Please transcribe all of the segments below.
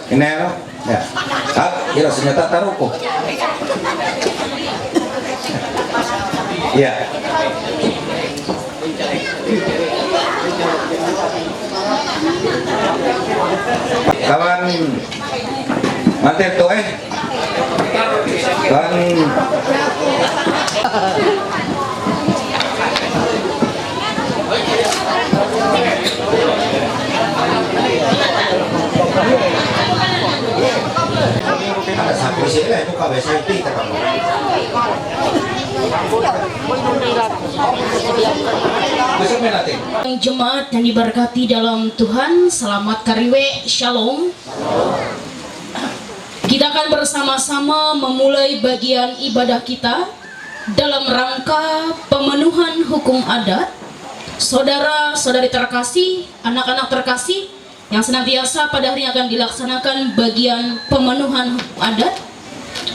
Ini apa? Ya. Kira senjata taruh kok. Iya. Kawan mantel tuh kawan Jemaat yang diberkati dalam Tuhan, selamat kariwe, shalom. Kita akan bersama-sama memulai bagian ibadah kita dalam rangka pemenuhan hukum adat. Saudara-saudari terkasih, anak-anak terkasih yang senantiasa pada hari ini akan dilaksanakan bagian pemenuhan hukum adat.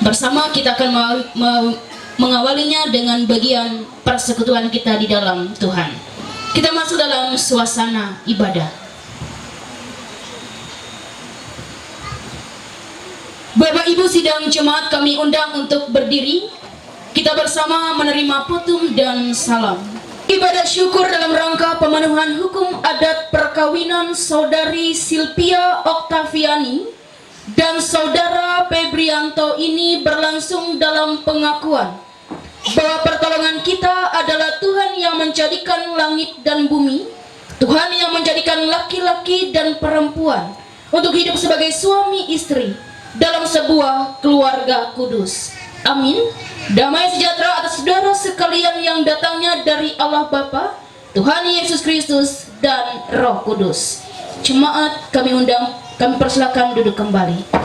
Bersama kita akan mengawalinya dengan bagian persekutuan kita di dalam Tuhan. Kita masuk dalam suasana ibadah. Bapak Ibu sidang jemaat kami undang untuk berdiri. Kita bersama menerima putum dan salam. Ibadah syukur dalam rangka pemenuhan hukum adat perkawinan Saudari Silvia Oktaviani dan Saudara Febrianto ini berlangsung dalam pengakuan bahwa pertolongan kita adalah Tuhan yang menjadikan langit dan bumi, Tuhan yang menjadikan laki-laki dan perempuan untuk hidup sebagai suami istri dalam sebuah keluarga kudus. Amin. Damai sejahtera atas saudara sekalian yang datangnya dari Allah Bapa, Tuhan Yesus Kristus dan Roh Kudus. Jemaat kami undang, kami persilakan duduk kembali.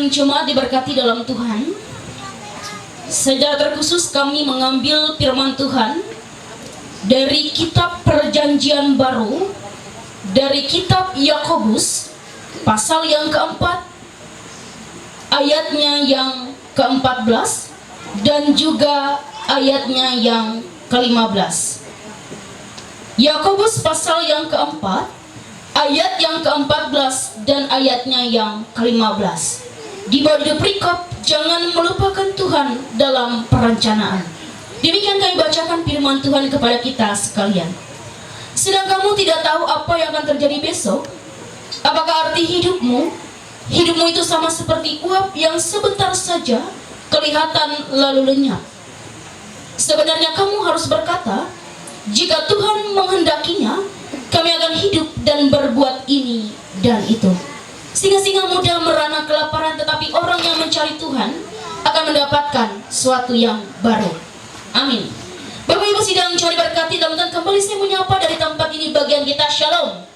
Jemaat diberkati dalam Tuhan. Secara terkhusus kami mengambil firman Tuhan dari kitab Perjanjian Baru, dari kitab Yakobus pasal yang keempat, ayatnya yang ke-14 dan juga ayatnya yang ke-15. Yakobus pasal yang keempat, ayat yang ke-14 dan ayatnya yang ke-15. Di bawah judul perikop, jangan melupakan Tuhan dalam perencanaan. Demikian kami bacakan firman Tuhan kepada kita sekalian. Sedang kamu tidak tahu apa yang akan terjadi besok? Apakah arti hidupmu? Hidupmu itu sama seperti uap yang sebentar saja kelihatan lalu lenyap. Sebenarnya kamu harus berkata, jika Tuhan menghendakinya, kami akan hidup dan berbuat ini dan itu. Singa-singa muda merana kelaparan, tetapi orang yang mencari Tuhan akan mendapatkan sesuatu yang baru. Amin. Bapak Ibu sidang cari berkati, dan kembali saya menyapa dari tempat ini bagian kita. Shalom.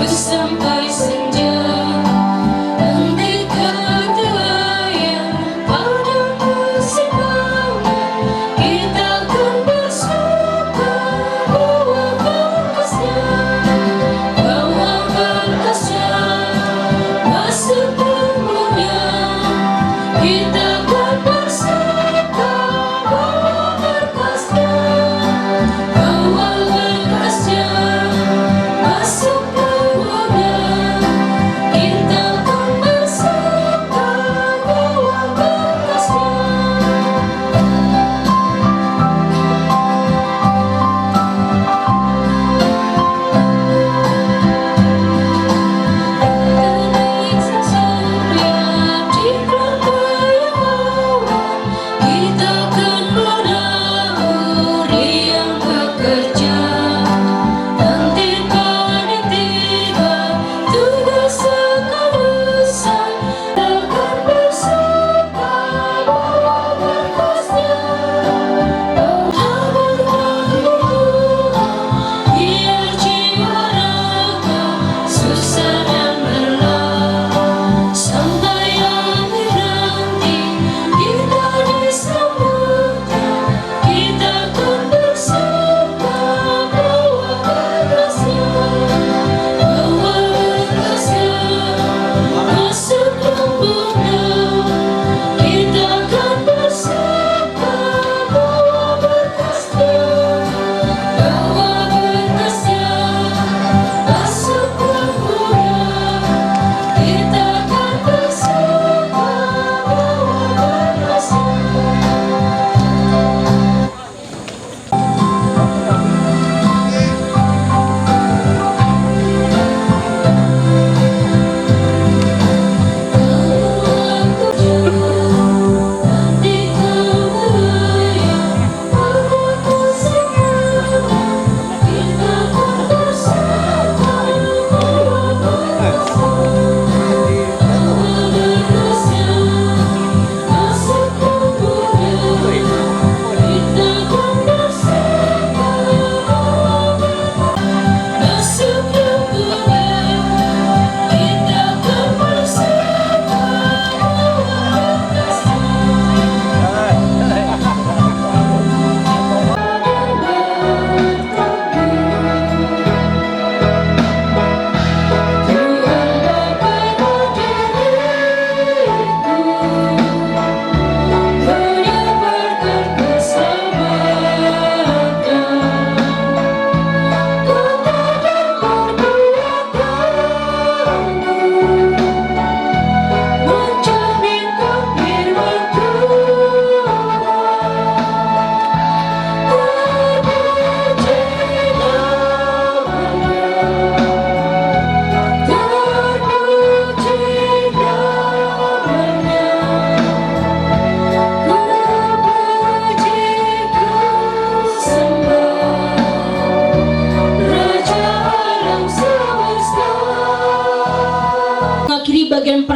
Sampai senja.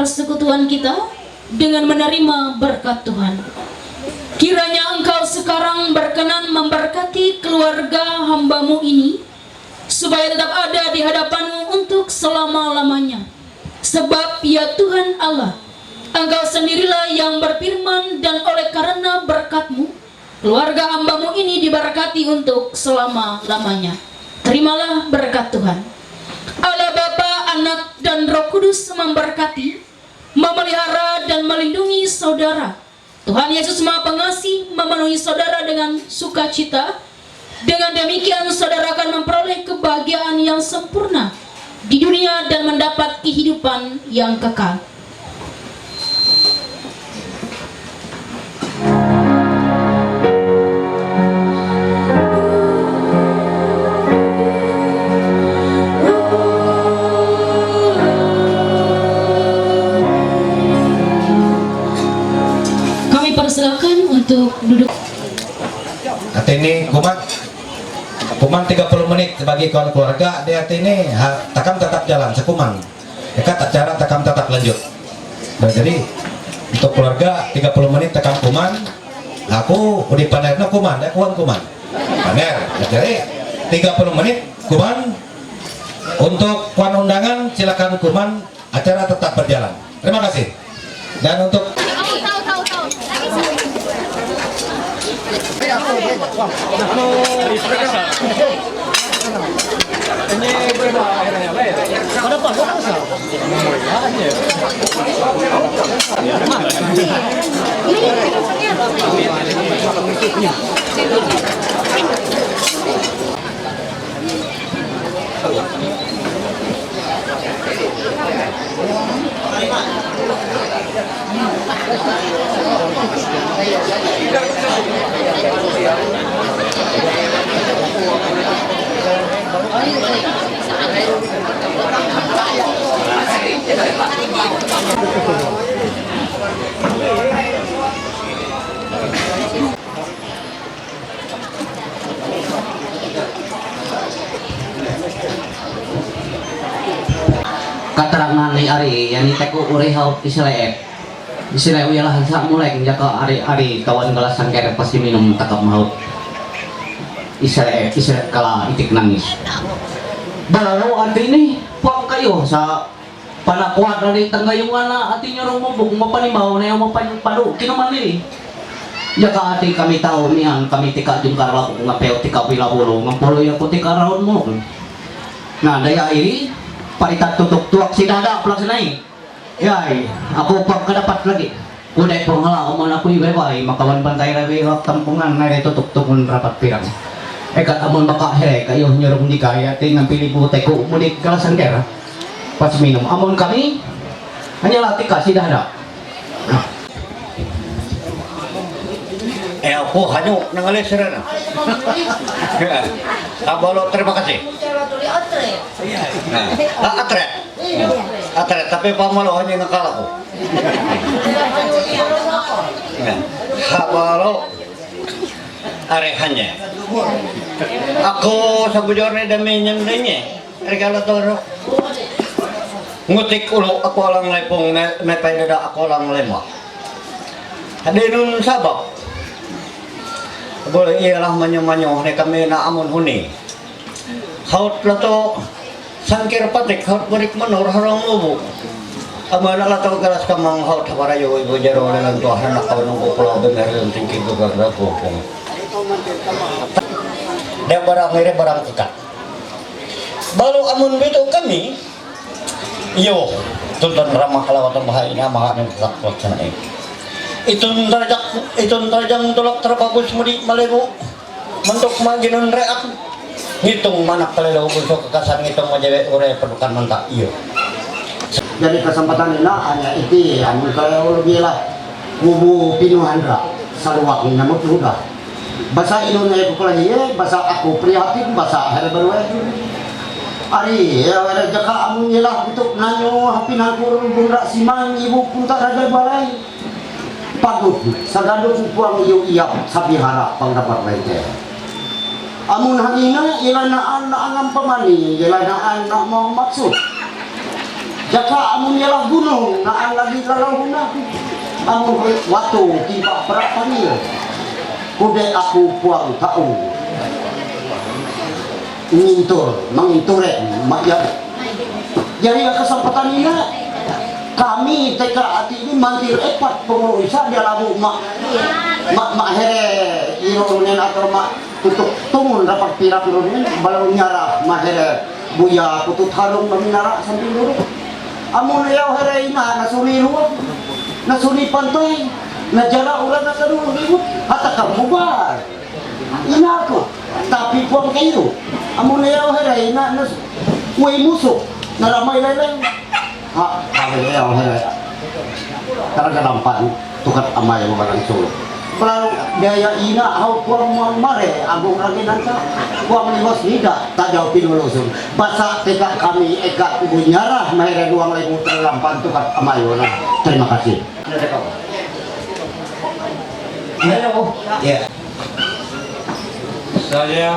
persekutuan kita dengan menerima berkat Tuhan. Kiranya Engkau sekarang berkenan memberkati keluarga hamba-Mu ini, supaya tetap ada di hadapan-Mu untuk selama-lamanya. Sebab ya Tuhan Allah, Engkau sendirilah yang berfirman, dan oleh karena berkat-Mu, keluarga hambamu ini diberkati untuk selama-lamanya. Terimalah berkat Tuhan. Allah Bapa, Anak, dan Roh Kudus memberkati, memelihara, dan melindungi saudara. Tuhan Yesus Maha Pengasih memenuhi saudara dengan sukacita. Dengan demikian saudara akan memperoleh kebahagiaan yang sempurna di dunia dan mendapat kehidupan yang kekal. Kami persilakan untuk duduk. Ini kuman 30 menit sebagai kawan keluarga dia ini takam tetap jalan sekuman dekat acara takam tetap lanjut. Nah, jadi untuk keluarga 30 menit takam kuman, aku udah panerna kuman, dia kuman paner. Jadi 30 menit kuman. Untuk kawan undangan silakan kuman, acara tetap berjalan. Terima kasih. Dan untuk keterangan ni ari yang teku urihau Israel ialah sak mulai jaka ari kawan kelas sangker pasti minum takap maut Israel kala itik nangis balau arti ini pak kayo sa panakuat dari tanggayungan na artinya rong mabuk mapanimaw na yung mapadu kinuman nili jaka ati kami tahu niyan kami tika jungkar lapo ngapeo tika pilabulo ngapolo yung tika raon mo nah daya iri paritat tutuk tuak si dada pelaksanai yai aku pang kedapat lagi kudai penghala oman aku ibay makawan bantay rabi wak tampungan na tutuk tukun rapat pirang kat amon baka here kayo nyurong di kaya tingang pilibutai ko mudik kalasan kera pas minum amon kami hanya latih kasih dada aku hanya nangalis serana abalo terima kasih atret tapi pamalo hanya nakala ko abalo arehannya aku sabujurnya dami yang danya regalo toro ngutik ulo aku lang lepong nepay nada ako lang lema ada nun sabab boleh ialah manyo-manyo ni kami na amon huni haut lato sangkir patik haut berik manor harang lubu amana lato galas kamang haut habarayo ibu jaro dengan tuhan nak kawan nunggu pulau benar yang tinggi juga ragu dia barang ikat baru amun beto kami yo tuntun ramah kalawatan bahaya ini amah yang tak pelaksanaan itun tarjang tulak terbagus mudi malego mentuk maginun reak ngitung manak kalelo busuk kekasan ngitung majawe ure perlukan mentak iyo jadi kesempatan ini hanya itu amun kalau lebih lah kubu pinuhandra saluak nyamuk muda bahasa Indonesia itu lagi bahasa aku prihatin bahasa herberwe ari ya ada jaka amun nyelah untuk nanyo hapinakur bundra simang ibu punta raja balai padut sagado puang iyo iya sabihara pangdapat lainnya amun hangina ilanaan na angam pamani ilanaan na mau maksud jaka amun yalah gunung na ang lagi lalahuna amun watu tiba perak panil kude aku puang tahu menginture makya jadi kesempatan ini kami TKA ini mantir epat pengurusan dia labu mak here ino atau mak tutup tungun dapat pira-pira ini balau nyara mahere buya putut harung meminara samping dulu amun yaw hari ina nasuni ruang nasuni pantai najala ulan na kadung ribut hata kamu bar ina ako tapi puang kayo amun yaw hari ina nas way musuh naramay lain ha hari yaw hari talaga lampan tukat amay mo barang sulo Kalau daya ina hau kuang mare abung lagi nanti kuang liwas nida tak jauh pinulusun basa teka kami eka bunyarah mahera 2.000 terlampan tukat amayona terima kasih Ya. Saya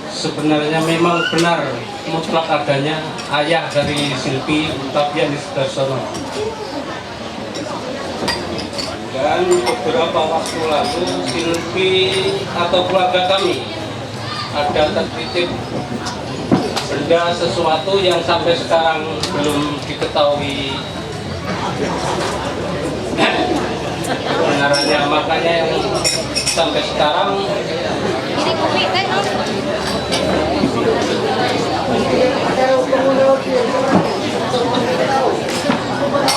sebenarnya memang benar mutlak adanya ayah dari Silpi Tapian Sudarsono. Dan beberapa waktu lalu Silpi atau keluarga kami ada tertitip benda sesuatu yang sampai sekarang belum diketahui kebenarannya, makanya yang sampai sekarang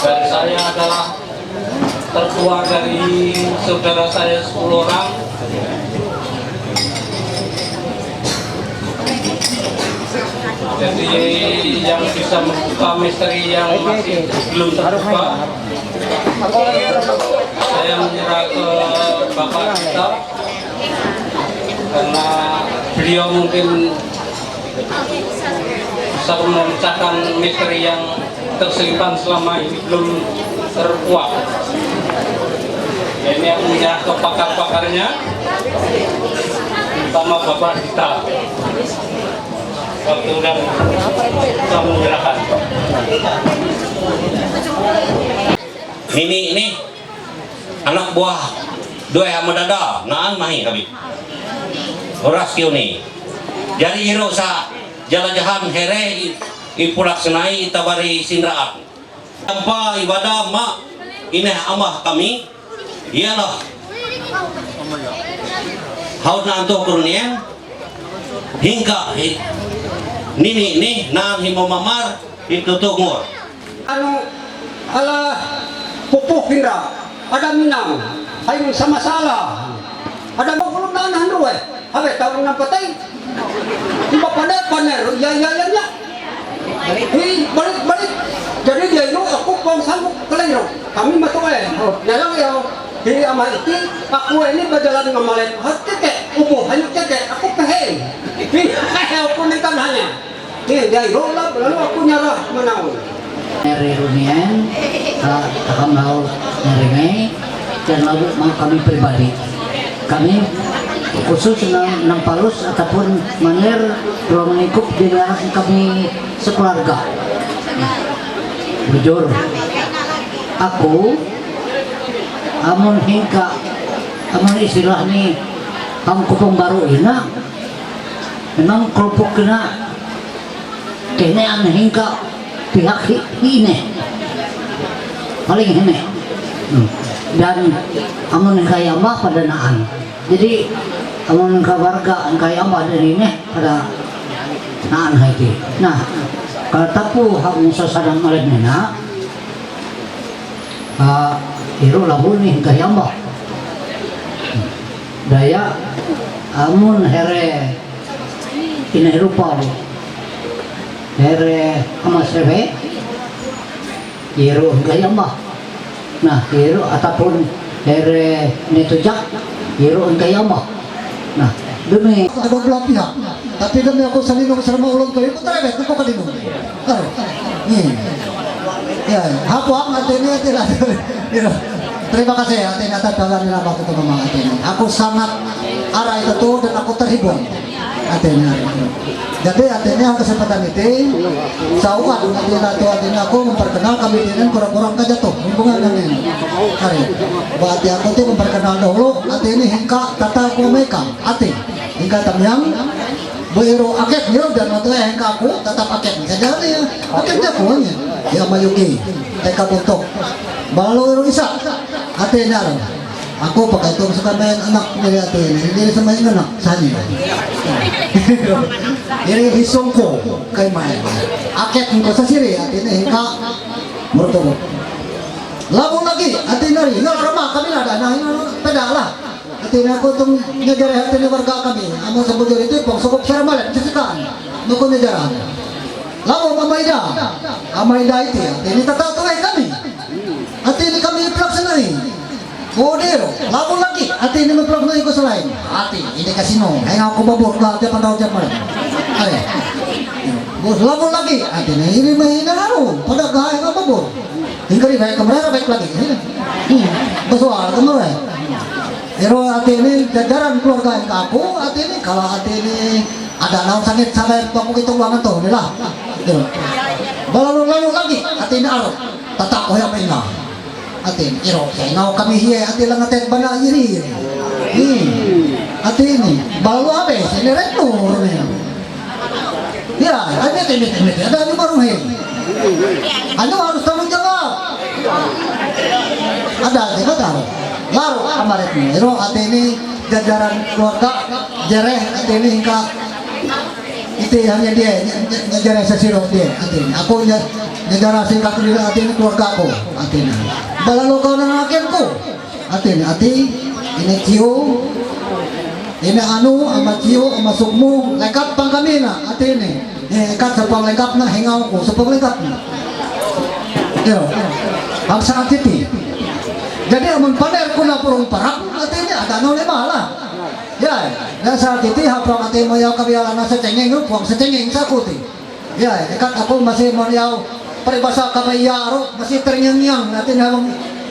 dan saya adalah tertua dari saudara saya 10 orang. Jadi yang bisa membuka misteri yang masih belum terbuka, saya menyerah ke Bapak kita karena beliau mungkin bisa memecahkan misteri yang tersimpan selama ini belum terkuak. Ini yang menyerah ke pakar-pakarnya, terutama Bapak Dita. Waktu dan kita menyerahkan. Ini anak buah dua yang medada naan mahi kami oras kieu ni jadi hiro sa jalajahan here ipulak senai itabari sindraat tanpa ibadah mak ineh amah kami ialah haud na antuh kurnian hingga nini naan himo mamar ditutungur anu ala pupuk kira ada minang ayun sama salah ada belum nahan dulu habe tahu nang patay iba pada paner ya balik jadi dia itu aku pang sanggup kelero kami matuwe dalam ya di amal itu aku ini berjalan ngamalan hati ke upo hanya ke aku peheng aku nikan hanya dia itu lalu aku nyarah menang Dari Runian, takam laut Neringai, dan lalu kami pribadi. Kami khusus nang palus ataupun manir dua menikup di dalam kami sekeluarga. Jujur, aku amun hingga amun istilah ni kupong baru ina, memang kelompok kena kena hingga pihak ini paling ini dan amun kaya mah pada naan jadi amun warga kaya mah dari ini pada naan haiti nah kalau tapu hak musa sadang malet nena iru lahu nih kaya mah daya amun here ini rupa Here amas rebe, iru gaya mah. Nah, iru ataupun here netujak, iru gaya mah. Nah, demi ada belah pihak, tapi demi aku saling bersama ulang kali, aku terbet, aku kadino. Karo, nih, ya, aku artinya tidak. Terima kasih artinya atas dalam waktu itu memang artinya. Aku sangat arah itu dan aku terhibur artinya. Jadi artinya kesempatan itu saukan artinya aku memperkenal kami ini kurang-kurang kejatuh hubungan dengan ini hari berarti aku tuh memperkenal dahulu artinya hingga tata kumeka arti hingga tamyang bero akek nyo dan waktu hingga aku tetap akek saja ya akeknya punya ya mayuki teka buntok balu iru isa artinya Aku pakai itu suka main anak dari hati ini. Jadi sama ini anak sani. Ini hisongko kayak main. Aket engkau sasiri hati ini hingga bertemu. Lagu lagi hati nari. Nggak ramah kami ada. Nah ini pedak lah. Hati ini aku tuh ngejar hati ini warga kami. Amo sebut jadi itu pong sokok cara malam cisikan. Nuku ngejar. Lagu Amaida itu hati ini tetap tuai kami. Hati ini kami pelaksanai. Bodero, lagu lagi. Hati ini mempelaksanai ko selain. Hati ini kasino. Hingga aku babur lah tiap pandau jam malam. Ayo. Bos lagu lagi. Hati ini mahina haru. Pada gaya nggak babur. Hingga di gaya kemarin baik lagi. Bersoal kemarin. Ero hati ini jajaran keluarga yang aku. Hati ini kalau hati ini ada naon sangit sampai bangku itu ulangan tuh, nih lah. Lalu lagi. Hati ini arok. Tatak ko yang mainah. Atin, iro, ngaw kami hiya, atin lang atin bana iri. Atin ini, balu abe, sineret nur niya. Ya, ada timit, ada ano maruhin. Ano harus tanggung jawab? Ada, di ba taro? Laro, kamarit mo. Iro, atin ini jajaran keluarga, jereh, atin ini hingga itu hanya dia, jajaran sa siro dia, atin. Ako jajaran singkat nila atin keluarga ko, atin. Balalo kau ng akin ko. Atin, ini Ciyo, ini anu, ama Ciyo, ama Sukmo, lengkap pang kami na, atin ikat sa panglengkap na, hingaw ko sa panglengkap na. Yo, ang sa atiti. Jadi amun paner ko na purong parak, atin ada no lima lah. Ya, dan sa atiti, hapang atin mo yaw kabiyalan na sa cengeng, puwang sa cengeng sa kuti. Ya, ikat ako masih mo yaw, peribahasa kami yaro masih ternyangyang natin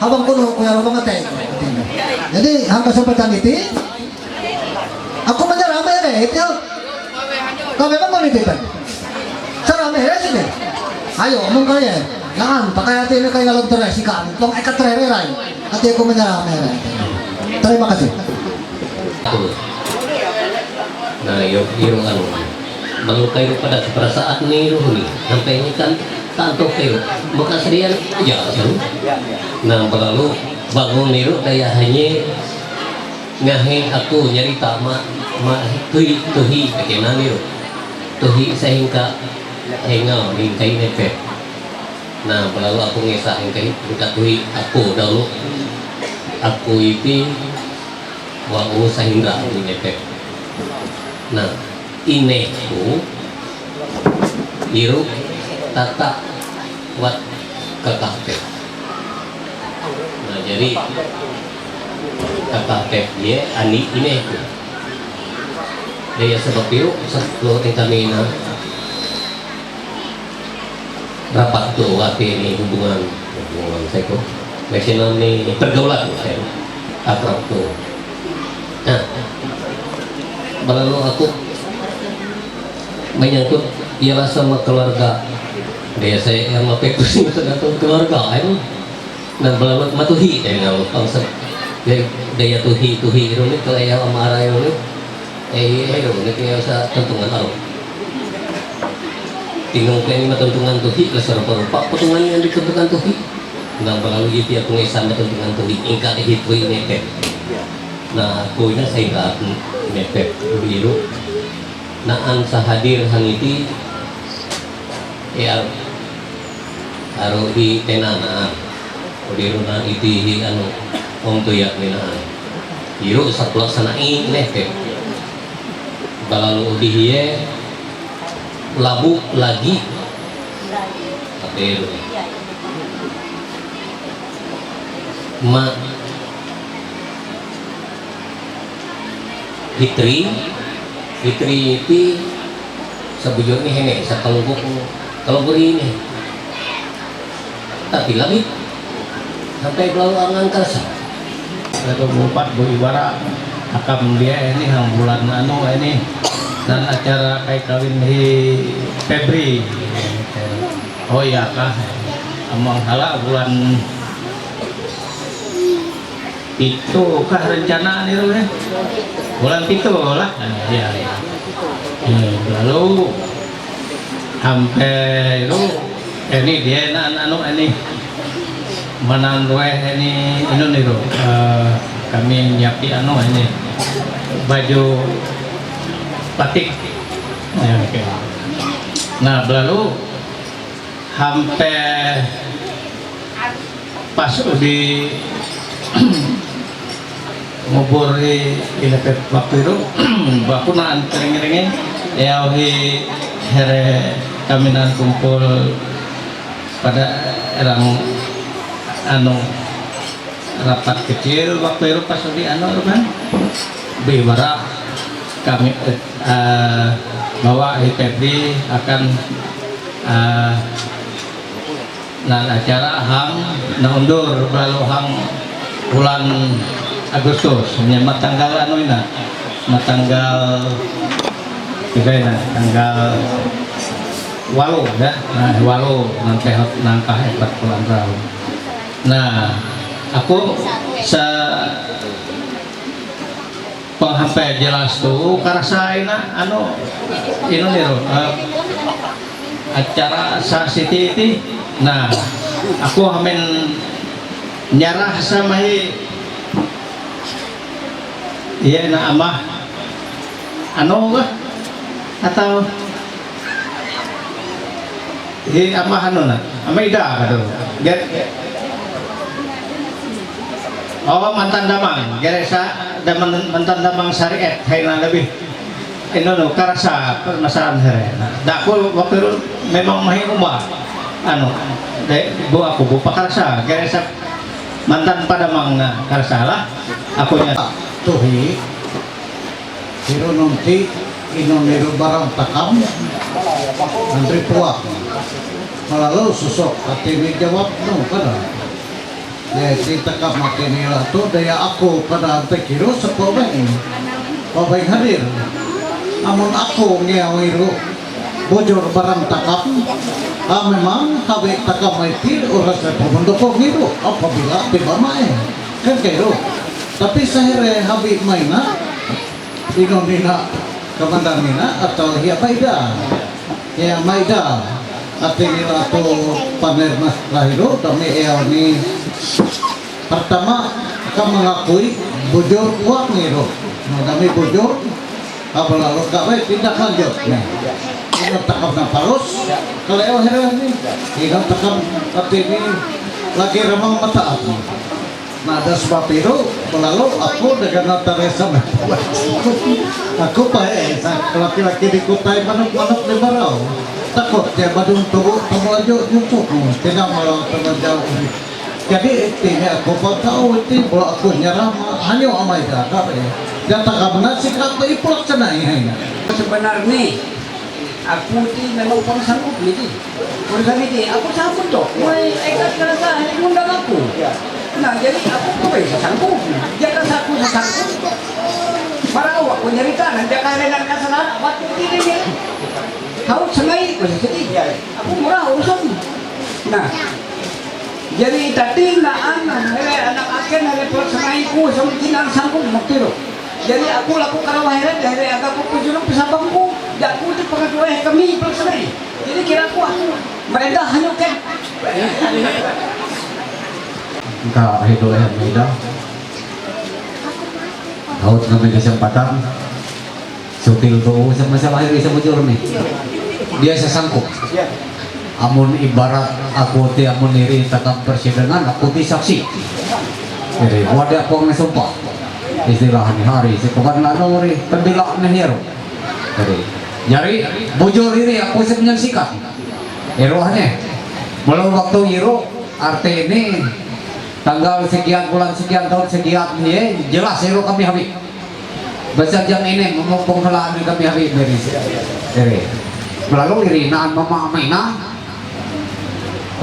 habang kuno kuya mga tay. Jadi hanggang sa pataniti ako menyerah mere itu kami bang manitipan sarah mere sini ayo mong kaya naan pakai hati ini kayak ngalang teres ikan tong ekat tererai hati aku menyerah mere. Terima kasih. Nah yung ano baru kayo pada perasaan ni Ruhuni sampai ini kan tanto kayo makasarian ya kan nah berlalu bangun niru daya hanya ngahe aku nyarita ma tuhi bagaimana niru tuhi sehingga hengal hingkai nepet nah berlalu aku ngesah hingkai tuhi aku dahulu aku itu wangu sehingga nepet nah ineku iru tata wat kakaktek. Nah jadi kakaktek dia ani ineku. Dia sebab iru sebelum kami na rapat tuh hati ini hubungan saya kok. Nasional ini pergaulan saya akrab tuh. Nah, lalu aku menyangkut ialah sama keluarga dia saya yang ngapain pusing tergantung keluarga itu nah belamat matuhi dengan bangsa daya tuhi ini kalau yang amarah ini ini kayak usah tentungan alam tinggal kayak tentungan tuhi lesar perupa potongan yang ditentukan tuhi nah melalui itu aku ngesan tentungan tuhi ingkar hitui nepet nah aku ini saya nggak nepet biru naan sahadir hangiti ya aro di tenana udiruna iti anu om tuyak minaan iru sapelaksanai neke balalu udihiye labu lagi tapi ma Fitri itu sebujurnya hene sekelompok ini tapi lagi sampai belau angan kerasa atau bupat bu ibarat akam dia ini yang bulan anu ini dan acara kayak kawin di Febri oh iya kah amang salah bulan itu kah rencana itu bulan itu lah ya lalu sampai itu ini dia anu ini menandue ini nih kami nyiapi ini baju batik. Ya, oke. Nah, lalu hampir pas di ngubur di ilepet waktu itu baku naan kering-keringin ya here kami nan kumpul pada erang rapat kecil waktu itu pas di kan biwara kami bahwa Febri akan nan acara hang undur lalu hang bulan Agustus menyambat tanggal tanggal tanggal walu ya, nah walu nanti nangkah 4 bulan tahun. Nah, aku penghampe jelas tuh karasa ini nih acara Siti itu. Nah, aku hamen nyarah sama iya na amah atau amah amah ida get mantan damang geresa mantan damang syariat hayna lebih karasa permasalahan here dakul waktu itu memang mahi umah bu aku bu pakarasa geresa mantan padamang karasa lah aku tuhi hiro nanti inonero barang takam antri puak malalau susok katini jawab kada ya si takam makini lah tuh daya aku pada ante kiro sepobeng babeng hadir amun aku ngewiro bojor barang takam memang kabe takam itu orang sepobendoko ngiro apabila tiba main kan kiro tapi saya habis mainan inonina kemandamina atau ya maida artinya atau pamer mas lahiru kami ini pertama kami mengakui bujur uang niru kami bujur apa lalu kami tindak lanjut ini takam parus kalau ini takam artinya lagi remang mata nah ada sebab itu lalu aku dengan notaresa aku baik laki-laki di kutai manuk-manuk di barau takut ya badung tubuh aja nyucuk tidak malah terlalu jauh jadi intinya aku tahu itu kalau aku nyerah hanya amai kakak dan tak benar sikap itu pelaksanaan sebenarnya aku itu memang pun sanggup ini urusan ini aku sanggup tuh ekat kerasa ngundang aku nah jadi aku tuh bisa sanggup jangan aku sanggup para awak aku nyerita nanti kalian kesalahan waktu ini kau sengaja posisi aku murah urusan nah jadi tadi anak akan ada pelaksanaiku sama kinang sanggup waktu itu jadi aku lakukan wahiran dari agak pujulung pesabangku aku itu pengaduan kami pelaksanai jadi kira aku mereka hanya kan Kak Hidayah Maida Haut ngambil kesempatan Sutil tuh sama-sama lahir bisa bujur nih dia sesangkuk amun ibarat aku ti amun iri takam persidangan aku ti saksi jadi wadah aku ngesumpah istilahnya hari sepukan nanuri pendilak nehero jadi bujur ini aku menyaksikan irohnya belum waktu iro arti ini tanggal sekian bulan sekian tahun sekian ya jelas iro kami habis besar jam ini memumpung helaan kami habis dari lalu irinaan mama Aminah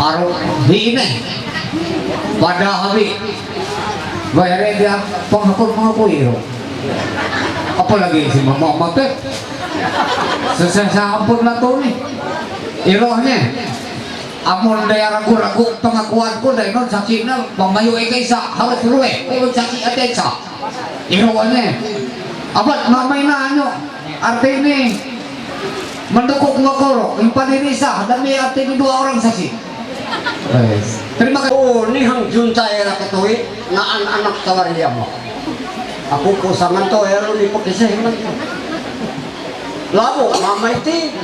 aru di ini pada habis bayarnya dia pengaku iro apalagi si mama mati sesah ampun lah tuh nih irohnya amun daya ragu-ragu pengakuanku dari non saksinya pemayu ekaisa harus ruwe ulun saksi atesa irohnya abad namanya anyo arti ini mendukung ngokoro impan irisa dan ini arti ini 2 orang saksi terima kasih oh ini hang junta era ketui naan anak kawaria mo Aku kusangan to ero ni pakiseh man. Labo mama iti.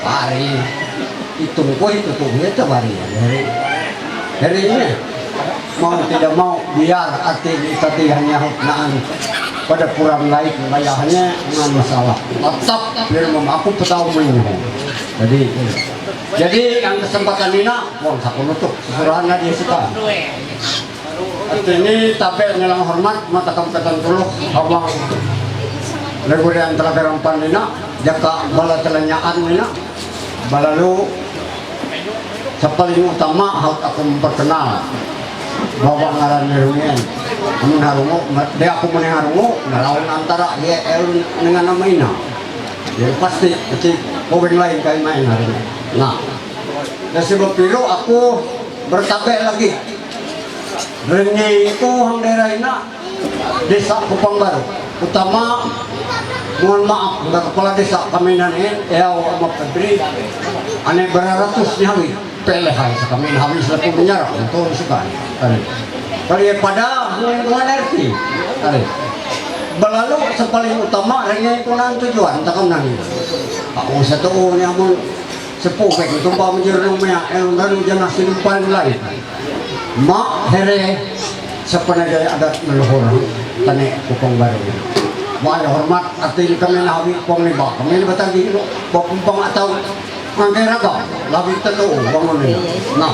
Pari hitung ko itu tuh itu bari dari ini mau tidak mau biar arti tatihannya naan pada kurang baik bayahannya dengan masalah tetap biar aku tahu ini jadi yang kesempatan ini mau aku nutup seserahannya dia suka arti ini tapi nyelang hormat mata kampatan dulu abang legurian telah berampan ini jaka bala telanyaan ini balalu sa paling utama harus aku memperkenal bahwa ngaran nirungian amun harungo dia aku muni harungo nalawan antara dia dengan nama ina jadi pasti pokoknya lain kayak main hari ini nah dan sebab itu aku bertabe lagi rengi itu hang daerah ina desa Kupang Baru utama mohon maaf udah kepala desa kami nanin sama Febri aneh beratus nyawi pelehai kami habis selaku menyerah untuk sekali kali pada mengerti kali belalu sepaling utama hanya itu tujuan takkan nanti aku satu nyamun sepuh kayak itu pak menjadi rumah lalu jangan simpan lain mak here sepenegak adat meluhur tani Kupang Baru wala hormat artinya kami nabi pong ni ba kami batagi no pong atau mangkera ka labi totoo bangon ni nah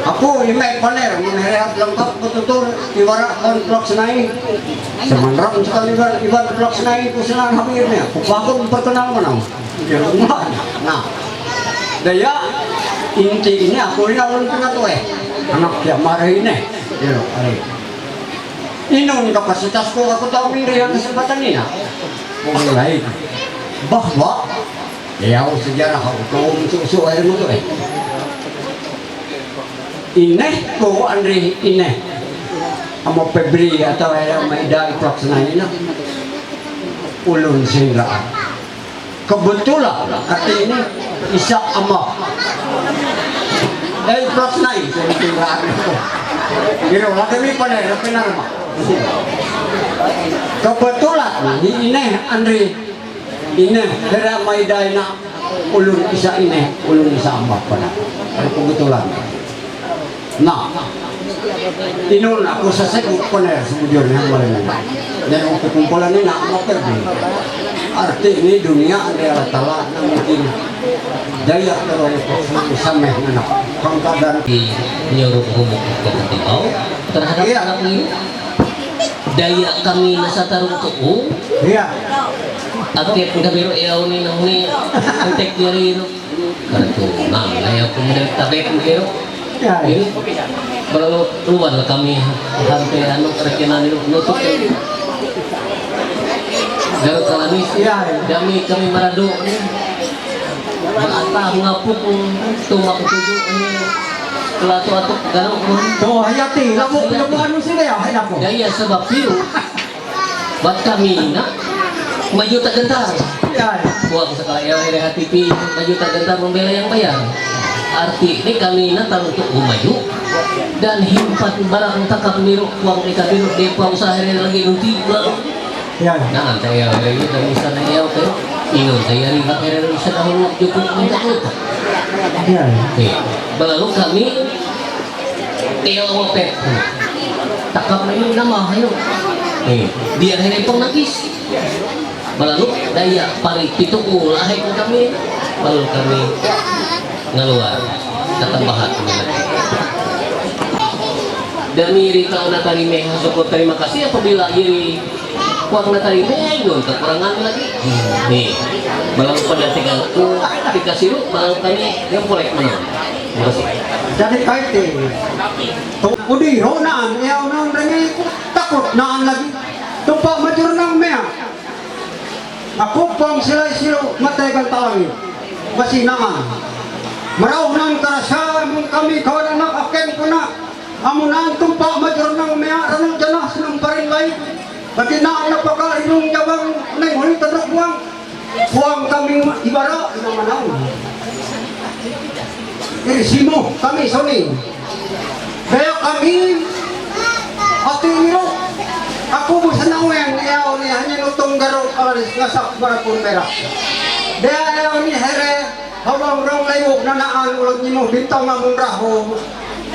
ako imay paner manghirap lengkap betutur iwara kontraks nai semanrang sekali iwara kontraks nai kusinan habirnya kupakon perkenal manang di rumah nah daya inti ini aku ini alun tengah tuh anak dia marah ini yo inon kapasitasku aku tahu yang kesempatan ini mulai bahwa ya sejarah hukum susu air mutu ini ko Andri ini sama Febri atau yang Maida pelaksanaan ini ulun singraan kebetulan arti ini Isa Amah dari pelaksanaan singraan itu kira lagi mi pada repenar mah kebetulan ini Andri ini dari Maidaina ulun Isa ini ulun Isa Ambak pada kebetulan nah inul aku sesek koner sebujurnya malah dan waktu kumpulan ini nak mau pergi arti ini dunia adalah talak mungkin daya terlalu sampai anak bangka dan nyuruh hubung ke kau terhadap anak ini daya kami nasa tarung tuh iya aktif udah biru ya ini kontek dari itu karena tuh nah ya kemudian tapi biru ini kalau keluar kami sampai anu terkenan itu nutup garut kalamis kami marado apa ngapuk tuh aku tujuh ini setelah tuh garut oh hayati lamu anu sih ya hayako daya sebab biru buat kami nak maju tak gentar buat sekali ya dari TV maju tak gentar membela yang bayar arti ini kami natar untuk maju dan himpat barang takap niru uang ikat niru di usaha hari lagi nanti nah saya hari ini dari sana ya oke ingat saya lihat hari ini dahulu cukup minta lupa lalu kami TOP takap ini nama ayo biar hari pun nangis lalu daya paling itu ulah kami lalu kami ngeluar ketambahan demi rika natarime syukur terima kasih apabila iri kuang natarime untuk kekurangan lagi nih balang pada tinggalku dikasih lu balang kami yang boleh menang jadi kaitin udi honaan ya honaan rengi takut naan lagi tumpak majur nang mea aku pang silai-silu matay talangi masih naan merauh nang karasa kami kawan anak aken puna amunan tumpak majur nang mea ranang janah senang paring lain bagi naan napaka inung jabang neng huli tadrak buang kami ibarat naman ini simo kami soni kaya kami ati nilo aku utong garok alis ngasak barapun merah. Dia ayaw ni here hawang rong layok na naan ulang nimo bintang among raho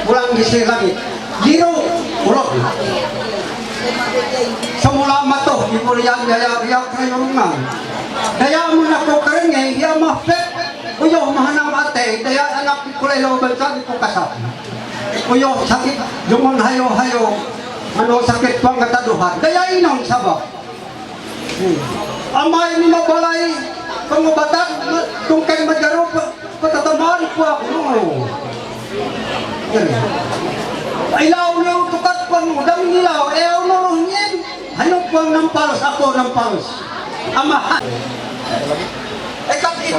ulang gisi langit. Giro ulok. Semula matoh ibulian daya riyak kayong nang. Daya mo na ko karenge hiya mahpet. Uyo mahanang ate daya anak kulay loban sa ko kasap. Uyo sakit jungon hayo-hayo. Ano sakit pang kataduhan. Daya inong sabak. Amay ni mabalay pangubatan tungkay magaro patatamaan ko ako. Ilaw na ang tukat pang daming ilaw. Ayaw na rohingin. Hanok pang ng palos ako ng palos. Amahan. Ikati.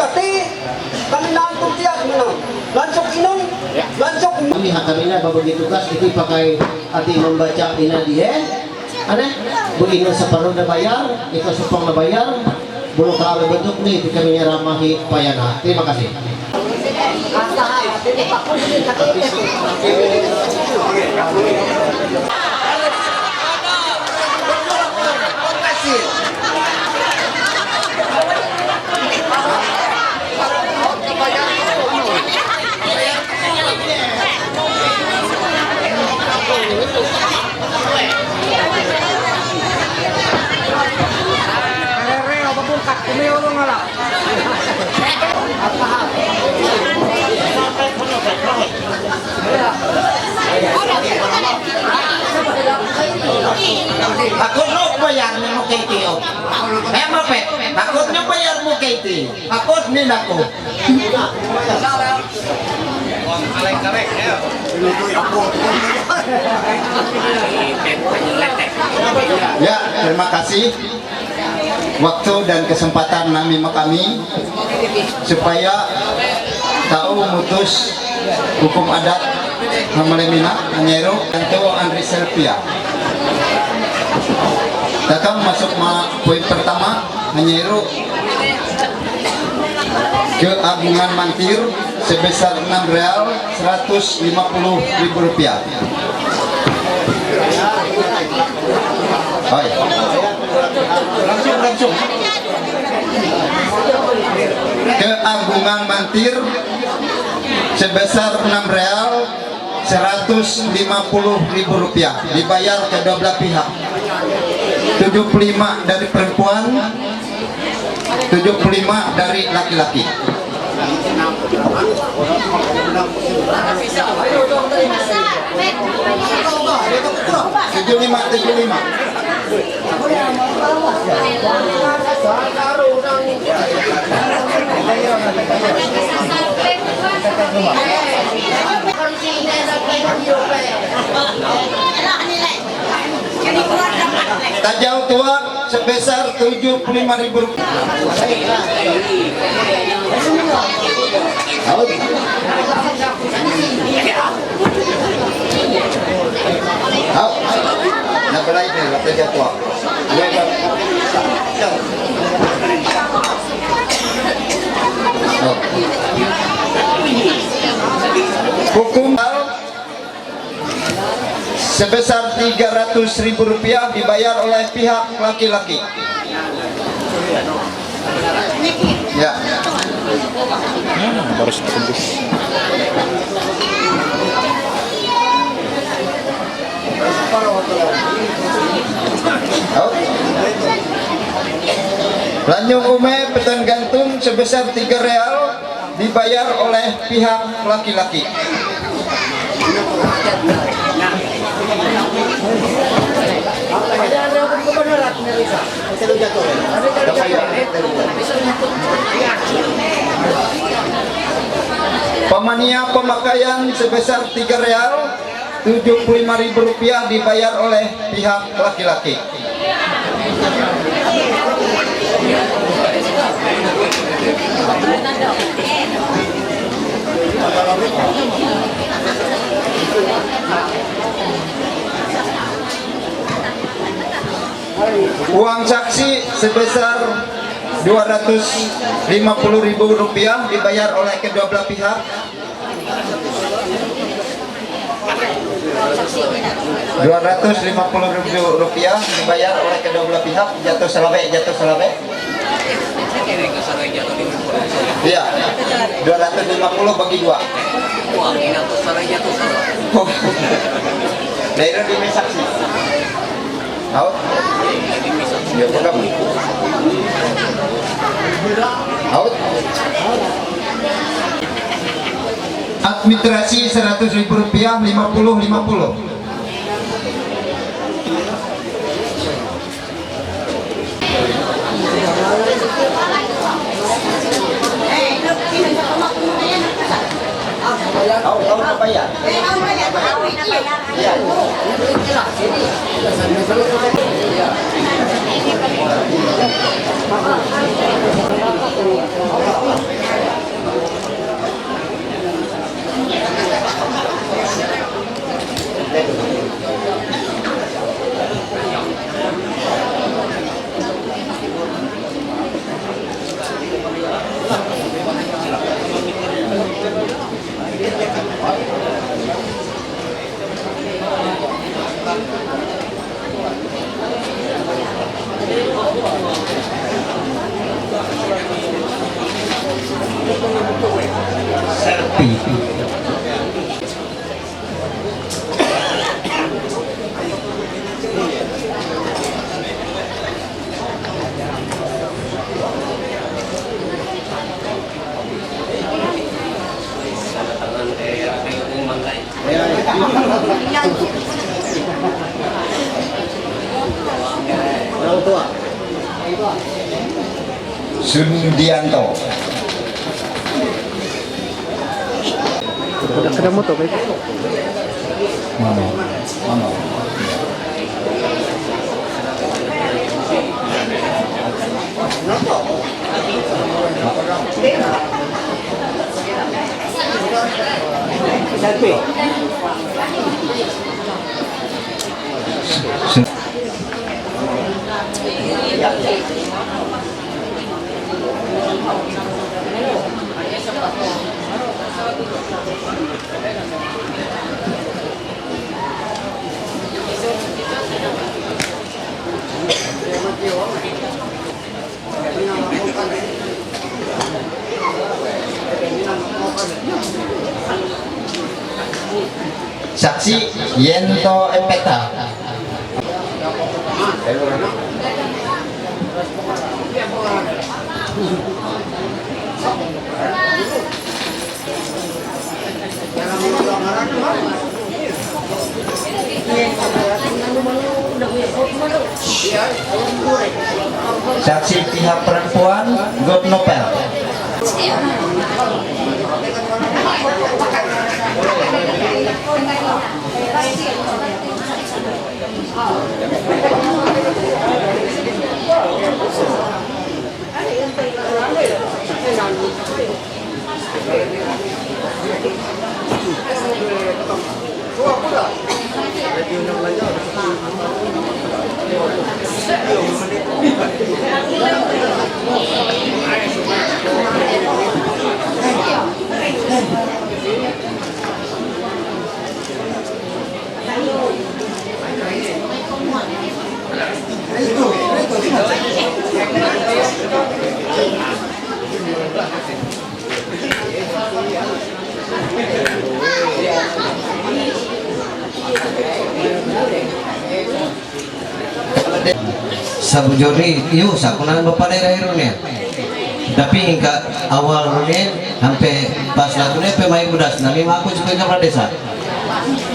Kanilaan kong tiyak mo. Lansok inon. Lansok. Kami kami na babagi tugas iti pakai ati membaca ina dia. Ano? Buino sa paro na bayar, ito sa pang na bayar. Bulo ka bentuk ni di kami ramahi payana. Terima kasih. Takut lo bayar mo kay Tio. Eh mapet, takut nyo bayar mo kay Tio. Takut ni nako. Ya, terima kasih waktu dan kesempatan kami supaya tahu memutus hukum adat Hamalemina Anyero Anto Andri Selvia. Takam masuk poin pertama Anyero keagungan mantir sebesar Rp6.150.000. Baik. Langsung. Keagungan mantir sebesar Rp6.150.000 dibayar kedua belah pihak. 75 dari perempuan, 75 dari laki-laki. Tujuh lima. Tajau tua sebesar Rp75.000. Nak belai ni, tajau tua. Hukum sebesar Rp300.000 dibayar oleh pihak laki-laki. Ya. Baru setembus. Lanjung ume petan gantung sebesar Rp3 dibayar oleh pihak laki-laki. Pemania pemakaian sebesar Rp3.75.000 dibayar oleh pihak laki-laki. Uang saksi sebesar Rp250.000 dibayar oleh kedua belah pihak. Rp250.000 dibayar oleh kedua belah pihak. Jatuh selawe. Iya, 250 bagi 2. Daerah di saksi. Tahu? Ya, pegang. Out. Administrasi Rp100.000 50. Tahu apa ya? Iya. Sundianto. Kena motor baik. Mana? Saksi Yento Epeta. Saksi pihak perempuan God Nopel. Sabu Joni, yuk sakunan bapak daerah ini. Tapi hingga awal ini sampai pas lagunya pemain budas, nami aku juga kepala desa.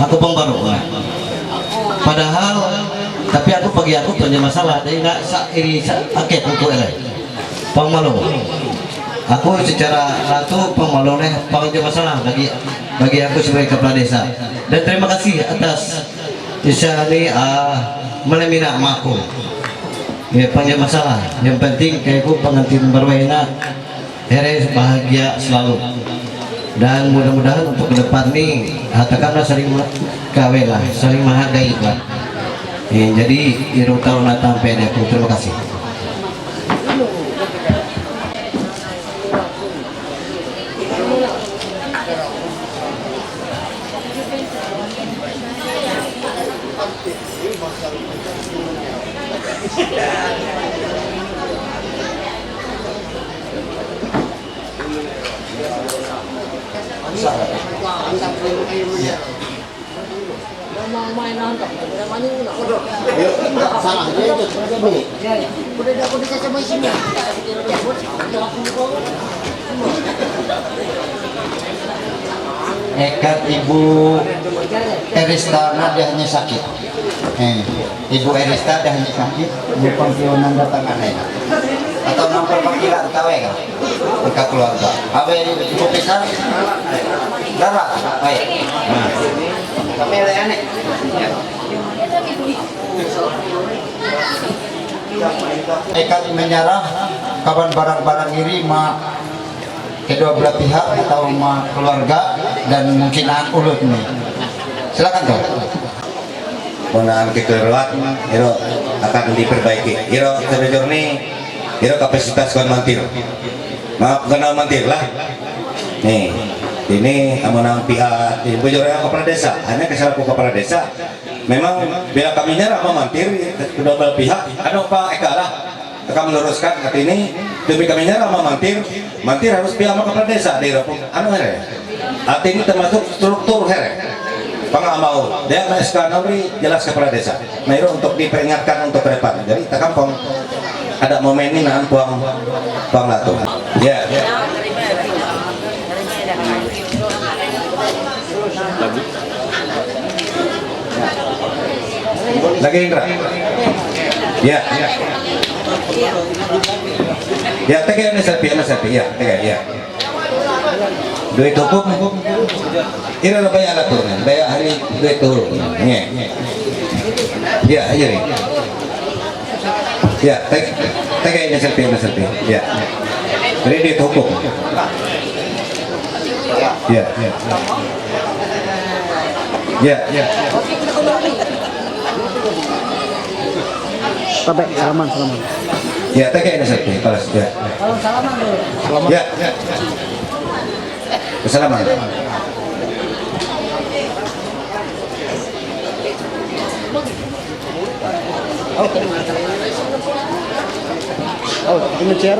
Aku pembaru. Padahal, tapi aku pagi aku punya masalah, jadi nggak iri sakit untuk elek. Pemalu. Aku secara ratu pemalu nih, punya masalah bagi aku sebagai kepala desa. Dan terima kasih atas bisa ini melemina maku. Ya punya masalah. Yang penting kayak aku pengantin berwena, Heres bahagia selalu. Dan mudah-mudahan untuk ke depan nih, katakanlah saling kawin lah, saling menghargai lah. Ya, jadi iru tahun datang aku terima kasih. Salah dia itu ini. Ekat Ibu Erista dia hanya sakit. Ibu Erista dia hanya sakit. Bukan pionan datang aneh. Atau nampak panggilan tahu ya? Mereka keluarga. Apa Ibu pisah? Darah. Baik. Nah. Kami aneh. Ekat menyerah kawan barang-barang iri kedua belah pihak atau keluarga dan mungkin anak ulut nih. Silakan Kak. Menang kekeluargaan iro akan diperbaiki. Iro sejujur nih iro kapasitas kawan mantir. Maaf kenal mantir lah. Nih ini menang pihak ibu jurang kepala desa. Hanya kesalahan kepala desa. Memang bila kami nyerah mantir kedua belah pihak. Ada Pak Eka lah. Akan meluruskan hati ini demi kami nyerah mantir harus pihak kepala desa di Ropok anu here hati ini termasuk struktur here pengamau dia SK Nobri jelas kepala desa nah itu untuk diperingatkan untuk ke depan jadi kita kampung ada momen ini nahan puang latu ya lagi Indra ya ya tega ini selfie ya tega ya duit hukum ini lo bayar atur bayar hari duit turun ya aja nih ya tega ini selfie ya jadi duit hukum ya Sampai salaman. Ya, tega ini selfie, balas ya. Salaman dulu. Ya. Salaman. Ini chair.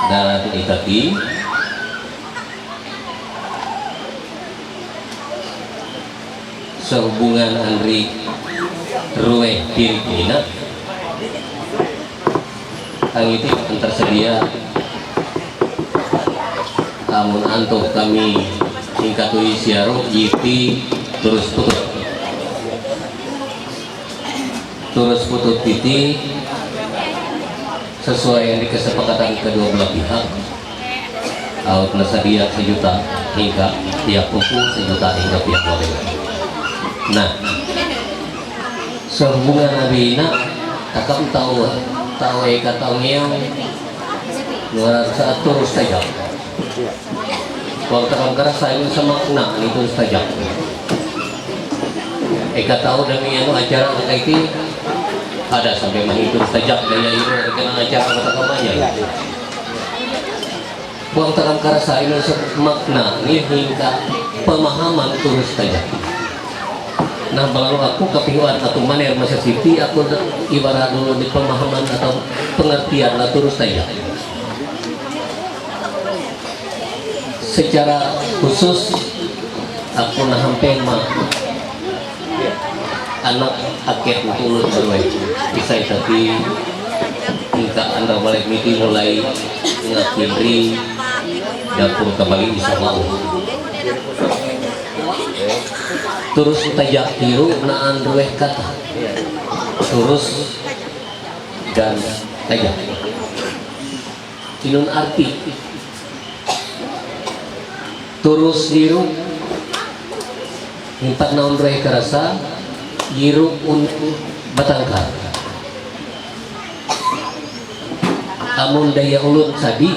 Dan tadi sehubungan Andri Ruwe diri Pina ang itu akan tersedia amun antuk kami singkat siaro jiti terus putut titik sesuai yang dikesepakatan kedua belah pihak out tersedia 1 juta hingga pihak kuku 1 juta hingga pihak warga. Nah sehubungan Nabina takam tahu eka tahu ngeong luar saat terus tajam waktu takam saya sama kena ini terus tajam eka tahu demi anu acara itu ada sampai menghitung tajam daya itu kena acara kata kamanya waktu takam saya ini makna ini hingga pemahaman terus tajam. Nah, kalau aku kepiuan atau mana masa siti aku ibarat dulu di pemahaman atau pengertian lah terus saja. Secara khusus aku nah hampir mah anak akhir mulut berway bisa tapi hingga anda balik miti mulai ngakhiri dapur kembali bisa mau. Terus tajak biru naan ruweh kata terus dan tajak inun arti terus biru 4 naon ruweh kerasa biru untuk batangkar amun daya ulun sadi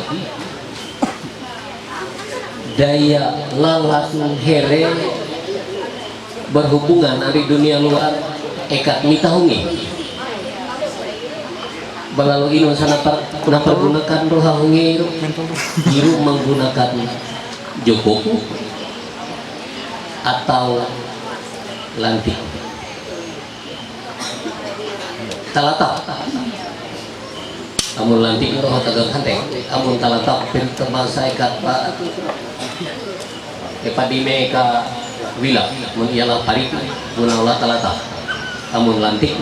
daya lalang here berhubungan dari dunia luar ekat mitahungi balalu inun sana pergunakan rohahungi biru menggunakan jokok atau lantik talatap amun lantik roh tegang hanteng amun talatap tembang saikat pak epadime ka wila mun ialah parik mun ulah talatap amun lantik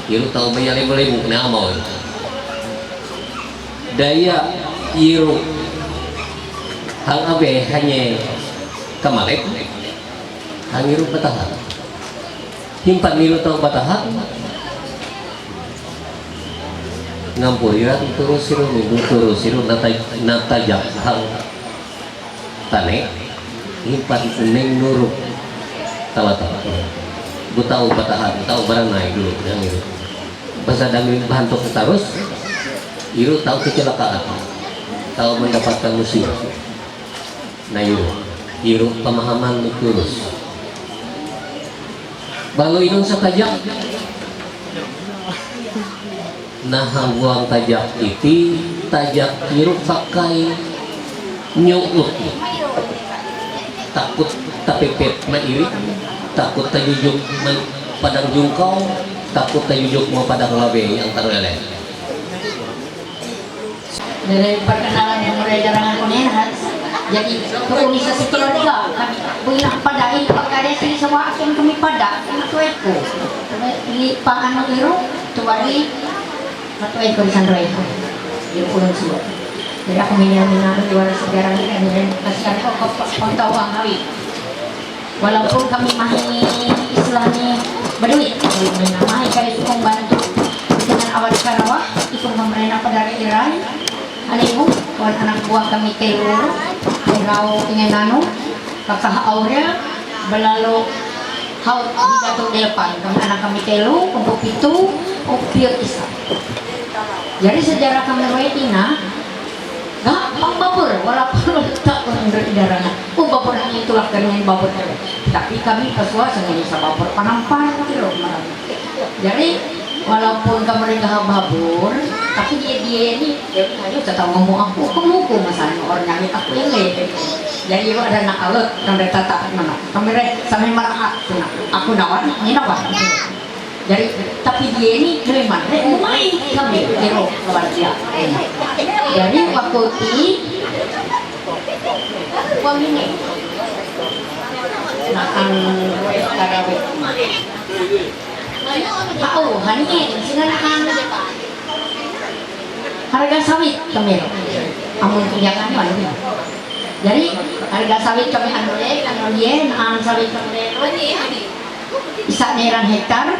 ieu tau bayar lemu na amau daya ieu hang abe hanya kamalek hang ieu batahan himpan ieu tau batahan ngampuriran terus siru natajak hang tane himpan kuning nuruk talatap tahu batahan tahu baranai dulu yang itu bahasa dangin bantuk terus iru tahu kecelakaan tahu mendapatkan musibah nah iru pemahaman lurus balu inun sakajak nah buang tajak itu tajak iru pakai nyuut takut tapepet mairi takut tajujuk padang jungkau takut tajujuk mau padang lawe yang terleleh dari perkenalan yang mulai jarangan kunehat jadi organisasi keluarga kami bilang pada ini pakai sini semua akan kami pada itu ini pangan iru tuwari atau itu di sana itu di pulau Sulu jadi aku minat juara sejarah ini dan kasihan kok pantau hari walaupun kami mahi istilahnya berduit mahi kayak itu membantu dengan awal Sarawak ikut pemerintah pada Iran animu kawan anak buah kami telur rau ingin nanu kakak Aurea belalu haut di Datuk Depan kami anak kami telu kumpul itu opil Islam jadi sejarah kami Roetina gampang babur walaupun tak berdarah babur hanya itulah dengan babur tapi kami pesuas dengan bisa babur panampar kilo jadi walaupun kami mereka babur tapi dia ini ayo tetap ngomong aku masalah orang nyari aku yang lain jadi itu ada anak alut kami tata mana kami sampai marah aku nawan ini nawan jadi tapi dia ini gimana main kami hero luar biasa jadi waktu ini uang ini makan tarawih tahu hanya silakan harga sawit kami amun tunjangan mana jadi harga sawit kami anulie sawit kami bisa neran hektar